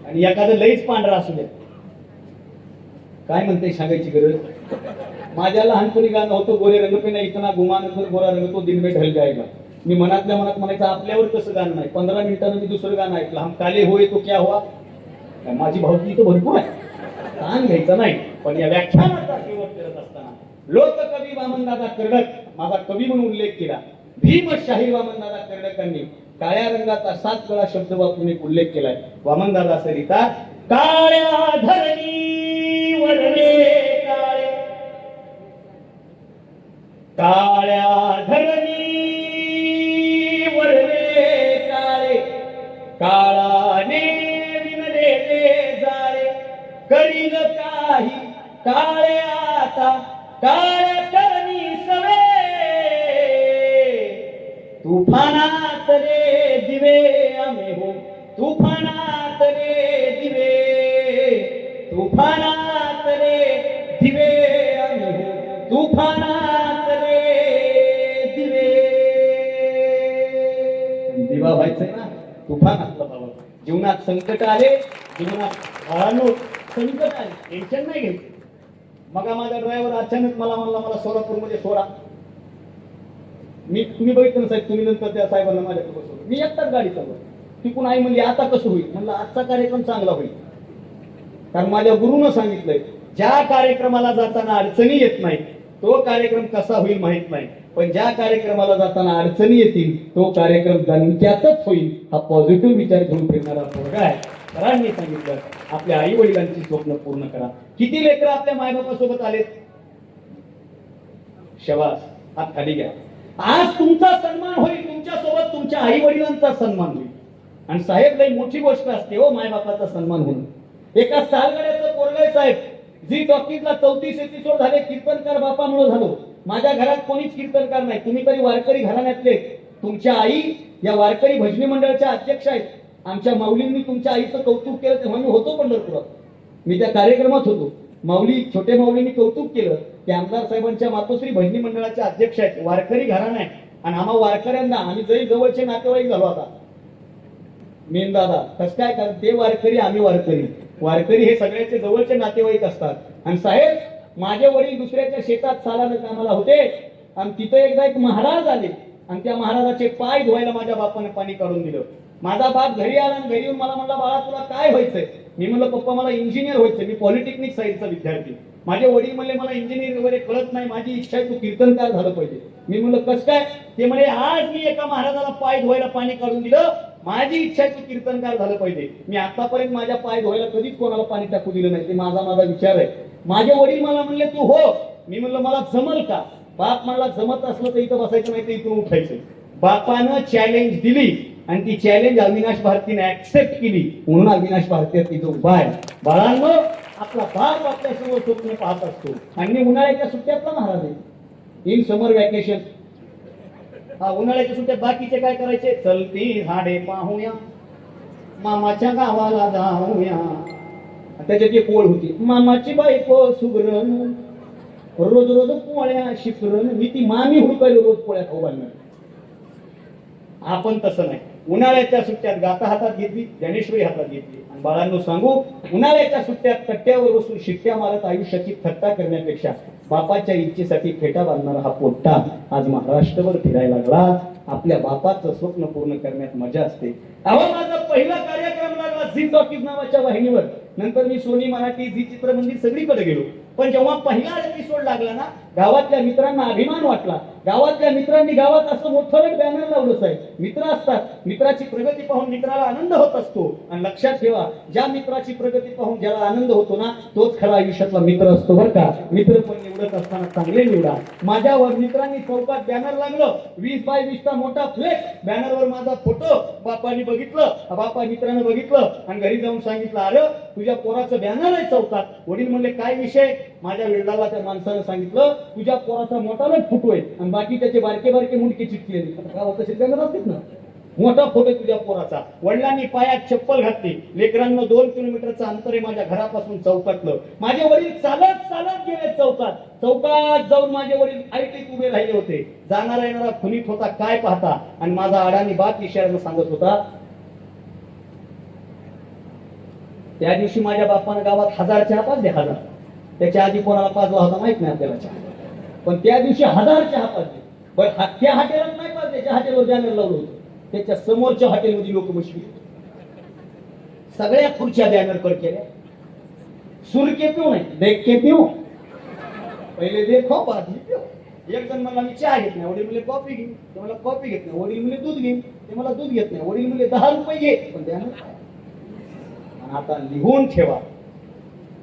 आणि एखादं लईच पांढरा असू द्या, काय म्हणते सांगायची गरज. माझ्या लहानपणी गाणं होतं, गोरे रंग पे नाही इतना गुमानंतर गोरा रंग तो दिन में ढल जाएगा. मी मनातल्या मनात म्हणायचं आपल्यावर कसं गाणं नाही. 15 मिनिटांनी मी दुसरं गाणं ऐकलं, हम काले होय तो क्या हुआ. माझी भावकी तर भरपूर आहे, ताण घ्यायचा नाही. पण या व्याख्यानाचा शेवट करत असताना लोककवी वामनदादा कर्डक, माझा कवी म्हणून उल्लेख केला. भीमशाहीर वामनदादा कर्डकांनी काळ्या रंगाचा 7 वेळा शब्द वापरून एक उल्लेख केलाय. वामनदादा असं लिहितात, काळ्या धरणीवर रे काळे, काळ्या धरणीवर रे काळे, काळाने विणलेले जाळे, करील काही काळे आता काळ्या करणी सवे, तुफानात रे दिवे आम्ही हो, तुफानात रे दिवे, तुफानात रे दिवे आम्ही हो, तुफानात रे दिवे. दिवा व्हायचंय ना, तुफानातला बाबा. जीवनात संकट आले, जीवनात संकट आले, टेन्शन नाही घ्यायचं. मग माझा ड्रायव्हर अचानक मला म्हणला, मला सोलापूरमध्ये सोडा. तुम्ही बघितलं ना साहेब, तुम्ही नंतर त्या साहेबांना माझ्याकडे बसवलं. मी एकटाच गाडी चालवतो. तिकून आई म्हणली आता कसं होईल? म्हणलं आजचा कार्यक्रम चांगला होईल, कारण माझ्या गुरुनं सांगितलंय, ज्या कार्यक्रमाला जाताना अडचणी येत नाही तो कार्यक्रम कसा होईल माहित नाही, पण ज्या कार्यक्रमाला जाताना अडचणी येतील तो कार्यक्रम दणक्यातच होईल. हा पॉझिटिव्ह विचार घेऊन फिरणारा पोरगा आहे. सरांनी सांगितलं आपल्या आई वडिलांची स्वप्न पूर्ण करा. किती लेकरं आपल्या मायबापासोबत आलेत? शबास, हात खाली घ्या. आज तुमचा सन्मान होईल, तुमच्या सोबत तुमच्या आई वडिलांचा सन्मान होईल. आणि साहेब लई मोठी गोष्ट असते हो मायबापाचा सन्मान होणं. एका सालगड्याचं पोरगं साहेब, जी टॉकीजला 34 एपिसोड झाले, कीर्तनकार बापामुळे झालो. माझ्या घरात कोणीच कीर्तनकार नाही. तुम्ही तरी वारकरी घराण्यातले. तुमच्या आई या वारकरी भजनी मंडळाच्या अध्यक्ष आहेत. आमच्या माऊलींनी तुमच्या आईचं कौतुक केलं तेव्हा मी होतो पंढरपुरात, मी त्या कार्यक्रमात होतो. माऊली, छोटे माऊलींनी कौतुक केलं की आमदार साहेबांच्या मातोश्री भजनी मंडळाच्या अध्यक्ष आहेत, वारकरी घराणा आहे. आणि आम्हा वारकऱ्यांना, आम्ही जरी जवळचे नातेवाईक झालो आता. मेन दादा कसं काय, कारण ते वारकरी आम्ही वारकरी. वारकरी हे सगळ्याचे जवळचे नातेवाईक असतात. आणि साहेब, माझे वडील दुसऱ्याच्या शेतात सालानं कामाला होते आणि तिथं एकदा एक महाराज आले आणि त्या महाराजाचे पाय धुवायला माझ्या बापाने पाणी काढून दिलं. माझा बाप घरी आला आणि घरी येऊन मला म्हणला, बाळा तुला काय व्हायचंय? मी म्हणलं पप्पा मला इंजिनियर व्हायचंय, मी पॉलिटेक्निक साईडचा विद्यार्थी. माझे वडील म्हणले मला इंजिनिअरिंग वगैरे कळत नाही, माझी इच्छा आहे तू कीर्तनकार झालं पाहिजे. मी म्हणलं कसं काय? ते म्हणे आज मी एका महाराजाला पाय धुवायला पाणी काढून दिलं, माझी इच्छा आहे तू कीर्तनकार झालं पाहिजे. मी आतापर्यंत माझ्या पाय धुवायला कधीच कोणाला पाणी टाकू दिलं नाही, ते माझा विचार आहे. माझे वडील मला म्हणले तू हो. मी म्हणलं मला जमल का? बाप मला जमत असलं तर इथं बसायचं नाही तर इथून उठायचं. बापानं चॅलेंज दिली आणि ती चॅलेंज अविनाश भारतीने ऍक्सेप्ट केली, म्हणून अविनाश भारती तिथं उभा आहे. बाळांनो, आपला बाप आपल्या समोर स्वप्न पाहत असतो. आणि उन्हाळ्याच्या सुट्ट्यातला महाराज आहे. इन समर वॅकेशन, हा उन्हाळ्याच्या सुट्ट्यात बाकीचे काय करायचे? चलती झाडे पाहूया, मामाच्या गावाला जाऊया. त्याच्यात एक ओळ होती, मामाची बायको सुगरण रोज रोज पोळ्या शिकरण मी ती मामी हुडकायला रोज पोळ्या खाऊ घालणार. आपण तसं नाही. उन्हाळ्याच्या सुट्ट्यात गाता हातात घेतली, ज्ञानेश्वरी हातात घेतली आणि बाळांनो सांगू, उन्हाळ्याच्या सुट्ट्यात कट्ट्यावर बसून शिट्ट्या मारत आयुष्याची थट्टा करण्यापेक्षा बापाच्या इच्छेसाठी फेटा बांधणारा हा पोट्टा आज महाराष्ट्रभर फिरायला लागला. आपल्या बापाचं स्वप्न पूर्ण करण्यात मजा असते. अहो, माझा पहिला कार्यक्रम लागला झी टॉकीज नावाच्या वाहिनीवर. नंतर मी सोनी मराठी, झी चित्रमंदिर सगळीकडे गेलो. पण जेव्हा पहिला एपिसोड लागला ना, गावातल्या मित्रांना अभिमान वाटला. गावातल्या मित्रांनी गावात असं मोठं बॅनर लावलं आहे. मित्र असतात, मित्राची प्रगती पाहून मित्राला आनंद होत असतो. आणि लक्षात ठेवा, ज्या मित्राची प्रगती पाहून ज्याला आनंद होतो ना, तोच खरा आयुष्यातला मित्र असतो बरं का. मित्र पण निवडत असताना चांगले निवडा. माझ्यावर मित्रांनी चौकात बॅनर लागलं, 20 बाय 20 चा मोठा फ्लेक्स. बॅनरवर माझा फोटो. बापाने बघितलं, बापा मित्रानं बघितलं आणि घरी जाऊन सांगितलं, अरे तुझ्या पोराचं बॅनर आहे चौकात. वडील म्हणले काय विषय? माझ्या वडिलाला त्या माणसानं सांगितलं, तुझ्या पोराचा मोठा फोटो आहे आणि बाकी त्याचे बारके बारके मुंडके चिटकले. गावात तसे बॅनर असतात ना, मोठा फोटो तुझ्या पोराचा. वडिलांनी पायात चप्पल घातली. लेकरांना 2 किलोमीटरचं अंतर आहे माझ्या घरापासून चौकातलं. माझे वडील चालत चालत गेले चौकात. चौकात जाऊन माझे वडील ऐटीत उभे राहिले होते. जाणारा येणारा खुनीत होता काय पाहता. आणि माझा अडाणी बाप इशाऱ्यानं सांगत होता. त्या दिवशी माझ्या बापानं गावात 1000 चहा पाजले. 1000. त्याच्या आधी कोणाला पाजला होता माहित नाही आपल्याला चहा. पण त्या दिवशी 1000 चहा पाजले. पण त्या हॉटेलात नाही पाजले, ज्या हॉटेलवर बॅनर लावलं होतं त्याच्या समोरच्या हॉटेलमध्ये लोक बसली. सगळ्या खुर्च्या बॅनर कर केल्या. सुर के पिऊ नाही, देख के पिऊ. पहिले देखो बाद में पिऊ. एक जण मला मी चहा घेत नाही, वडील म्हणले कॉफी घे. ते मला कॉफी घेत नाही. वडील म्हणले दूध घे. ते मला दूध घेत नाही. वडील म्हणले 10 रुपये घे. पण बॅनर. आता लिहून ठेवा,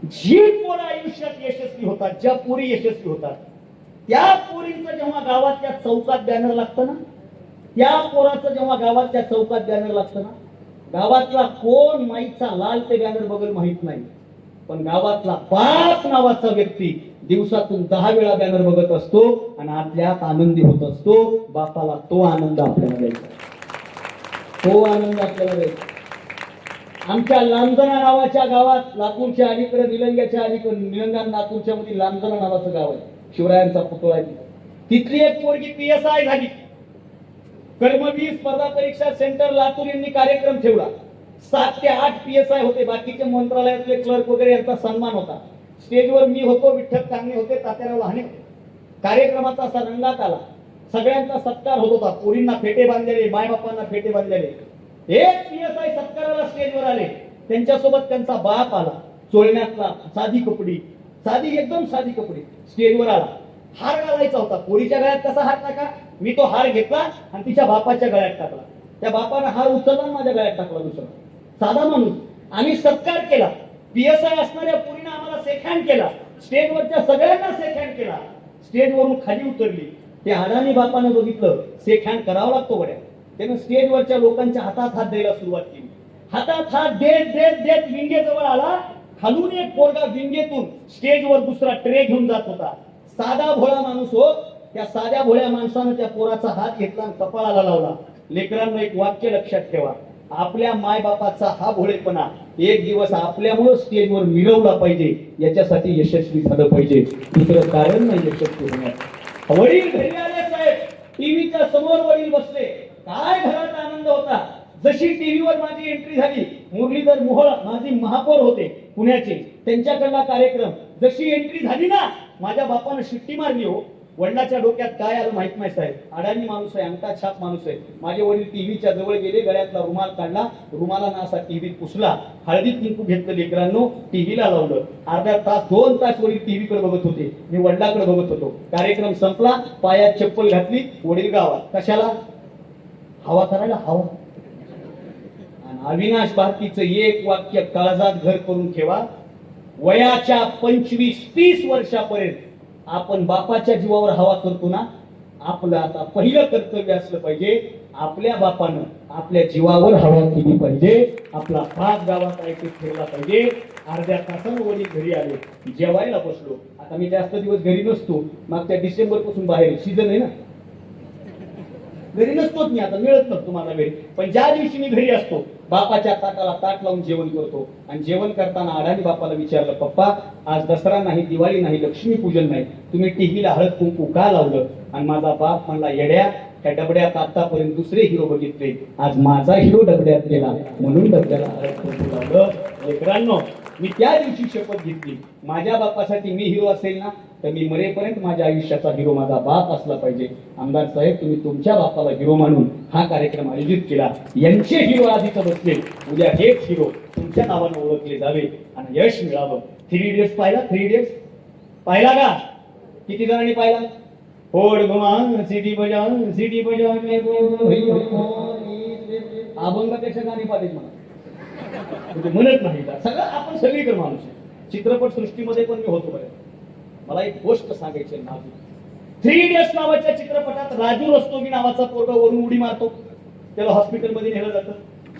जी पोरं आयुष्यात यशस्वी होतात, ज्या पोरी यशस्वी होतात, त्या पोरींचं जेव्हा गावातल्या चौकात बॅनर लागतं ना, त्या पोराचं जेव्हा गावातल्या चौकात बॅनर लागतं ना, गावातला कोण माईचा लाल ते बॅनर बघल माहित नाही, पण गावातला बाप नावाचा व्यक्ती दिवसातून 10 वेळा बॅनर बघत असतो आणि आतल्यात आनंदी होत असतो. बापाला तो आनंद आपल्याला द्यायचा, तो आनंद आपल्याला द्यायचा. आमच्या लांबजना नावाच्या गावात, लातूरच्या अलीकडे, निलंग्याच्या अलीकडे, निलंगा लातूरच्या मध्ये लांबजना नावाचं गाव आहे. शिवरायांचा पुतळा आहे. तिथली एक पोरगी PSI झाली. कर्मवीर स्पर्धा परीक्षा सेंटर लातूर यांनी कार्यक्रम ठेवला. 7 ते 8 PSI होते. बाकीचे मंत्रालयातले क्लर्क वगैरे यांचा सन्मान होता. स्टेजवर मी होतो, विठ्ठल कांगणे होते, तात्याराव लहाने होते. कार्यक्रमाचा असा रंगात आला. सगळ्यांचा सत्कार होत होता. पोरींना फेटे बांधलेले, मायबापांना फेटे बांधलेले. एक PSI सत्काराला स्टेजवर आले. त्यांच्यासोबत त्यांचा बाप आला. चोळण्यातला साधी कपडी, साधी एकदम साधी कपडी, स्टेजवर आला. हार घालायचा होता. पोरीच्या गळ्यात कसा हार टाका, मी तो हार घेतला आणि तिच्या बापाच्या गळ्यात टाकला. त्या बापाने हार उचलला आणि माझ्या गळ्यात टाकला. दुसरा साधा माणूस. आम्ही सत्कार केला. PSI असणाऱ्या पोरीने आम्हाला शेक हँड केला. स्टेजवरच्या सगळ्यांना शेक हँड केला. स्टेजवरून खाली उतरली. ते अडाणी बापाने बघितलं, शेक हँड करावा लागतो बड्या. त्यानं स्टेजवरच्या लोकांच्या हातात हात द्यायला सुरुवात केली. हातात हात देत देत देत विंगेजवळ आला. खालून एक पोरगा विंगेतून स्टेजवर दुसरा ट्रे घेऊन जात होता. साधा भोळा माणूस हो. त्या साध्या भोळ्या माणसानं त्या पोराचा हात घेतला आणि कपाळाला लावला. लेकरांना एक वाक्य लक्षात ठेवा, आपल्या मायबापाचा हा भोळेपणा एक दिवस आपल्यामुळे स्टेजवर मिरवला पाहिजे. याच्यासाठी यशस्वी झालं पाहिजे, दुसरं कारण नाही यशस्वी होण्यात. वडील घरी आले साहेब, टीव्हीच्या समोर वडील बसले. काय घरात आनंद होता. जशी टीव्हीवर माझी एंट्री झाली, मुरलीधर मोहोळ माझी महापौर होते पुण्याचे, त्यांच्याकडला कार्यक्रम, जशी एंट्री झाली ना, माझ्या बापानं शिट्टी मारली हो. वडिलाच्या डोक्यात काय आलं माहित नाही साहेब. अडाणी माणूस आहे, अंगठा छाप माणूस आहे. माझे वडील टीव्हीच्या जवळ गेले, गळ्यातला रुमाल काढला, रुमालानं असा टीव्हीत पुसला, हळदीत कुंकू घेतलं लेकरांनो, टीव्हीला लावलं. अर्धा तास 2 तास वडील टीव्हीकडे बघत होते, मी वडिलाकडे बघत होतो. कार्यक्रम संपला, पायात चप्पल घातली, वडील गावात. कशाला? हवा करायला. हवा. अविनाश भारतीचं एक वाक्य काळजात घर करून ठेवा, वयाच्या 25-30 वर्षापर्यंत आपण बापाच्या जीवावर हवा करतो ना, आपलं आता पहिलं कर्तव्य असलं पाहिजे, आपल्या बापानं आपल्या जीवावर हवा केली पाहिजे. आपला भाग गावात ऐकून ठेवला पाहिजे. अर्ध्या तासानं वडील घरी आले, जेवायला बसलो. आता मी जास्त दिवस घरी नसतो, मागच्या डिसेंबर पासून बाहेर सीझन आहे ना, घरी नसतोच मी. आता मिळत नसतो मला घरी. पण ज्या दिवशी मी घरी असतो, बापाच्या ताटाला ताट लावून जेवण करतो. आणि जेवण करताना अडाणी बापाला विचारलं, पप्पा आज दसरा नाही, दिवाळी नाही, लक्ष्मी पूजन नाही, तुम्ही टीव्हीला हळद कुंकू का लावलं आणि माझा बाप म्हणला येड्या त्या डबड्यात आतापर्यंत दुसरे हिरो बघितले, आज माझा हिरो डबड्यात गेला म्हणून डबड्याला हळद कुंकू लावलं. लेकरांनो, मी त्या दिवशी शपथ घेतली, माझ्या बापासाठी मी हिरो असेल ना तर मी मरेपर्यंत माझ्या आयुष्याचा हिरो माझा बाप असला पाहिजे. आमदार साहेब, तुम्ही तुमच्या बापाला हिरो मानून हा कार्यक्रम आयोजित केला. यांचे हिरो आधीच बसले, उद्या हेच हिरो तुमच्या नावानं ओळखले जावे आणि यश मिळावं. 3 इडियट्स पाहिला? 3 इडियट्स पाहिला का? किती जणांनी पाहिला? होड घुमा सिटी बजा सिटी बजा. अभंगापेक्षा गाणी पाहिजे मला म्हणत नाही का? सगळं आपण सगळीकडे माणूस आहे. चित्रपट सृष्टीमध्ये पण मी होतो बरं. मला एक गोष्ट सांगायची आहे. 3 इडियट्स नावाच्या चित्रपटात राजू रस्तोगी नावाचा पोरगा वरून उडी मारतो, त्याला हॉस्पिटलमध्ये नेलं जातं.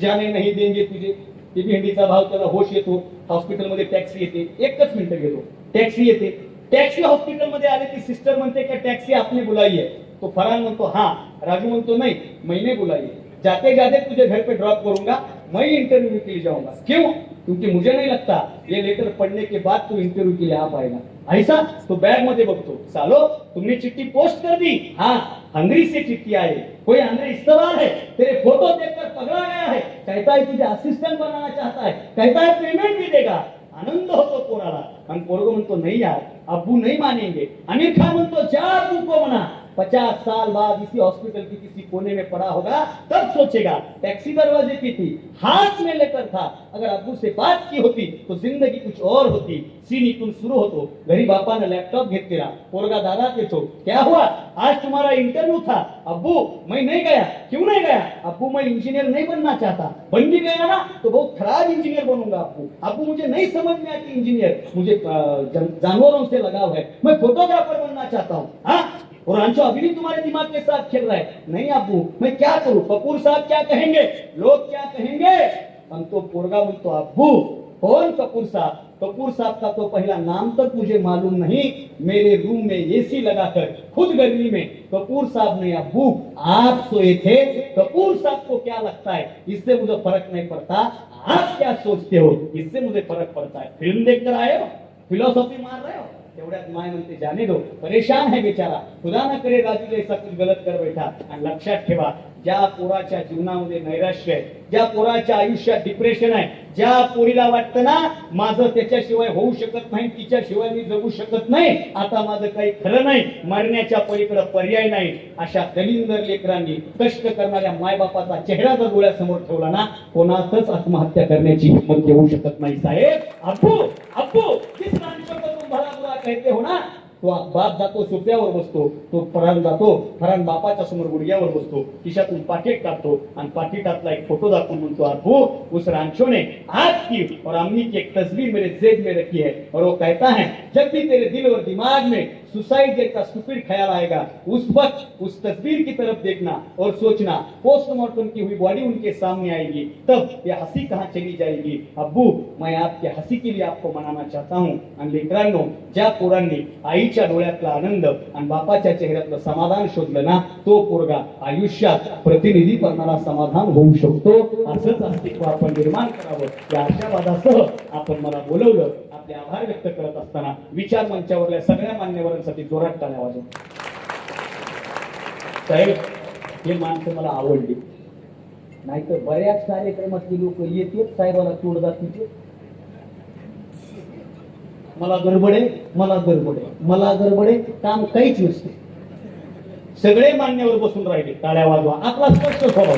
जाने नाही देंगे तुझे, ती भेंडीचा भाव, त्याला होश येतो. हॉस्पिटलमध्ये टॅक्सी येते, एकच मिनिट घेतो, टॅक्सी येते. टॅक्सी हॉस्पिटलमध्ये आले, ती सिस्टर म्हणते की टॅक्सी आपने बुलाई है. तो फरहान म्हणतो हाँ. राजू म्हणतो नहीं, मैंने बुलाई है. जाते जाते तुझे घर पे ड्रॉप करूंगा, मैं इंटरव्यू के लिए जाऊंगा. क्यों? क्योंकि मुझे नहीं लगता ये लेटर पढ़ने के बाद तू इंटरव्यू के लिए आ पाएगा. ऐसा तो बैग मध्ये बघतो, सालो तुमने चिट्ठी पोस्ट कर दी. हाँ, हंगरी से चिट्ठी आई, कोई हंगरी इस्तेमाल है, तेरे फोटो देखकर पगला गया है, कहता है तुझे असिस्टेंट बनाना चाहता है, कहता है पेमेंट भी देगा. आनंद होतो पोराला. आणि पोरगो म्हणतो नहीं यार, अब्बू नहीं मानेंगे. आमिर खान म्हणतो जा अब्बू को मना, 50 साल बाद इसी हॉस्पिटल की किसी कोने में पड़ा होगा तब सोचेगा. टैक्सी दरवाजे की थी, हाथ में लेकर था, अगर अब्बू से बात की होती तो जिंदगी कुछ और होती. सीन इथून सुरू होतो. घरी बापाने लॅपटॉप घेतलेला, पोरगा दादा येतो, क्या हुआ आज तुम्हारा इंटरव्यू था. अब्बू मैं नहीं गया. क्यों नहीं गया? अब्बू मैं इंजीनियर नहीं बनना चाहता, बन भी गया ना तो बहुत खराब इंजीनियर बनूंगा. अब्बू अब्बू मुझे नहीं समझ में आती इंजीनियर, मुझे जानवरों से लगाव है, मैं फोटोग्राफर बनना चाहता हूँ. हाँ, और अंशु अभी भी तुम्हारे दिमाग के साथ खेल रहा है. नहीं अब्बू मैं क्या करूं, कपूर साहब क्या कहेंगे, लोग क्या कहेंगे. हम तो पोरगा बोलतो अब्बू कौन कपूर साहब. कपूर साहब का तो पहला नाम तक मुझे मालूम नहीं. मेरे रूम में एसी लगाकर खुद गर्मी में कपूर साहब ने अब्बू आप सोए थे. कपूर साहब को क्या लगता है इससे मुझे फर्क नहीं पड़ता. आप क्या सोचते हो इससे मुझे फर्क पड़ता है. फिल्म देखकर आए हो, फिलोसॉफी मार रहे हो. तेवढ्यात माय म्हणते जाने दो, परेशान है बेचारा, खुदा न करे राजू ऐसा कुछ गलत कर बैठा. आणि लक्षात ठेवा, ज्या पोराच्या जीवनामध्ये नैराश्य आहे, ज्या पोराच्या आयुष्यात डिप्रेशन आहे, ज्या पोरीला वाटतं ना माझं त्याच्याशिवाय होऊ शकत नाही, तिच्याशिवाय मी जगू शकत नाही, आता माझं काही खरं नाही, मरण्याच्या पलीकडे पर्याय नाही, अशा दलिंदर लेकरांनी कष्ट करणाऱ्या मायबापाचा चेहरा जर डोळ्यासमोर ठेवला ना, कोणातच आत्महत्या करण्याची हिंमत येऊ शकत नाही. साहेब, अब्बू अब्बू किस रांचो को तुम भला बुरा कहते हो ना. तो बाप जातो सोप्यावर बसतो, तो फरान जातो, फरान बापाच्या समोर गुडघ्यावर बसतो, खिशातून पाकिट काढतो आणि पाकिटातला एक फोटो दाखवून म्हणतो अब्बू उस रांचो ने आपकी और अम्मी की एक तस्वीर मेरे जेब में रखी है और वो कहता है जब भी तेरे दिल और दिमाग में सुसाइड जैसा स्टूपिड ख्याल आएगा उस वक्त उस तस्वीर की तरफ देखना और सोचना पोस्टमार्टम की हुई बॉडी उनके सामने आएगी, तब ये हंसी कहाँ चली जाएगी. अब्बू मैं आपके हंसी के लिए आपको मनाना चाहता हूँ. आणि लेकरांनो, ज्या पोरांनी आईच्या डोळ्यातला आनंद आणि बापाच्या चेहऱ्यातलं समाधान शोधलं ना, तो पोरगा आयुष्यात प्रतिनिधी करणारा समाधान होऊ शकतो. असंच अस्तित्व आपण निर्माण करावं या आशावादासह आपण मला बोलवलं. आपले आभार व्यक्त करत असताना विचार मंचावरल्या सगळ्या मान्यवरांसाठी जोरात टाळ्या वाजवा. साहेब, हे माणसं मला आवडली, नाहीतर बऱ्याच कार्यक्रमातली लोक येतात साहेबाला तोडतात तिथे. मला गडबड आहे, मला गडबड आहे, मला गडबड आहे, काम काहीच नसते. सगळे मान्यवर बसून राहिले, टाळ्या वाजवा. आपला स्पष्ट स्वभाव,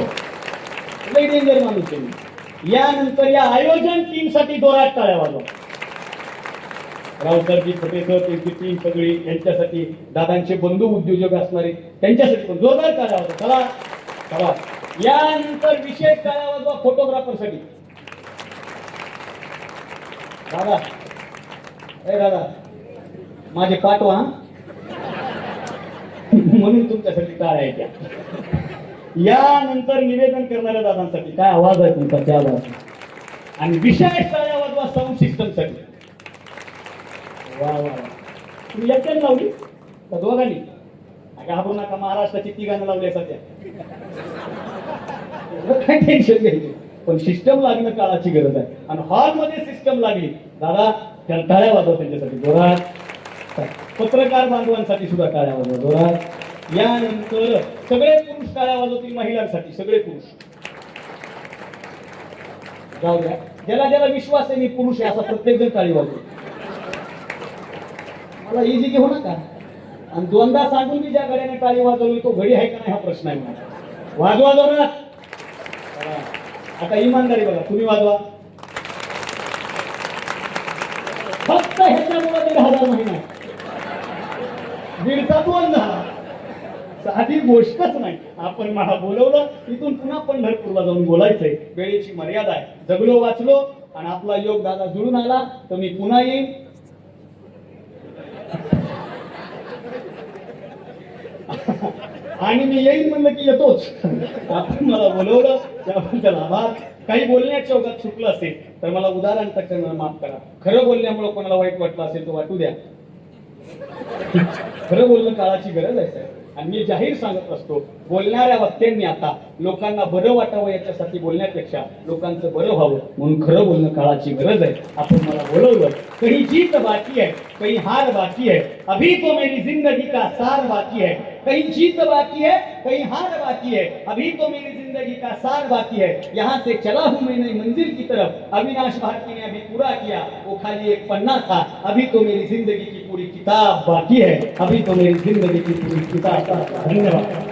लई डेंजर माणूस आहे. यानंतर या आयोजन टीम साठी जोरात टाळ्या वाजवा. रावसाहेबजी फटेसर, त्यांची टीम सगळी, यांच्यासाठी दादांचे बंधू उद्योजक असणारे त्यांच्यासाठी पण जोरदार टाळ्या वाजवा. चला चला. यानंतर विशेष टाळ्या वाजवा फोटोग्राफर साठी. दादा, ए दादा, माझे पाठवा म्हणून तुमच्यासाठी टाळ्या आहेत त्या. यानंतर निवेदन करणाऱ्या दादांसाठी काय आवाज आहे तुमचा, त्या आवाज. आणि विशेष टाळ्या वाजवा साऊंड सिस्टम साठी. वा वा, तुम्ही एकट्याने लावली का दोघांनी? घाबरू नका, महाराष्ट्राची 3 गाणं लावली सध्या, काय टेन्शन घ्यायचे. पण सिस्टम लागणं काळाची गरज आहे आणि हॉल मध्ये सिस्टम लागली. दादा, टाळ्या वाजवा त्यांच्यासाठी जोरात. पत्रकार बांधवांसाठी सुद्धा टाळ्या वाजवा जोरात. यानंतर सगळे पुरुष टाळ्या वाजवतील महिलांसाठी, सगळे पुरुष. जाऊ द्या, ज्याला ज्याला विश्वास आहे मी पुरुष आहे असा प्रत्येक जण टाळी वाजवतो. मला इजी घेऊ नका. आणि दोनदा सांगून मी ज्या घड्याने टाळी वाजवली तो घडी आहे का नाही हा प्रश्न आहे मला. वाजवा जोरात. आता इमानदारी बघा, तुम्ही वाजवा. फक्त ह्याच्यामुळे 1,500 महिना, 1,500 2 झाला. साधी गोष्टच नाही. आपण मला बोलवलं, इथून पुन्हा पंढरपूरला जाऊन बोलायचंय. वेळेची मर्यादा आहे. जगलो वाचलो आणि आपला योग दादा जुळून आला तर मी पुन्हा येईन. आणि मी येईन म्हणलं की येतोच. आपण मला बोलवलं त्याबद्दल आभार. काही बोलण्याच्या ओघात चुकलं असेल तर मला उदाहरण टक्कर माफ करा. खरं बोलल्यामुळे कोणाला वाईट वाटलं असेल तर वाटू द्या. खरं बोलणं काळाची गरज आहे साहेब. आणि मी जाहीर सांगत असतो, बोलणाऱ्या वक्त्यांनी आता लोकांना बरं वाटावं याच्यासाठी बोलण्यापेक्षा लोकांचं बरं व्हावं म्हणून खरं बोलणं काळाची गरज आहे. आपण मला बोलवलं. कहीं जीत बाकी है, कहीं हार बाकी है, अभी तो मेरी जिंदगी का सार बाकी है. कहीं जीत बाकी है, कहीं हार बाकी है, अभी तो मेरी जिंदगी का सार बाकी है. यहाँ से चला हूँ मैं नई मंजिल की तरफ, अविनाश भारती ने अभी पूरा किया वो खाली एक पन्ना था. अभी तो मेरी जिंदगी की पूरी किताब बाकी है, अभी तो मेरी जिंदगी की पूरी किताब. धन्यवाद.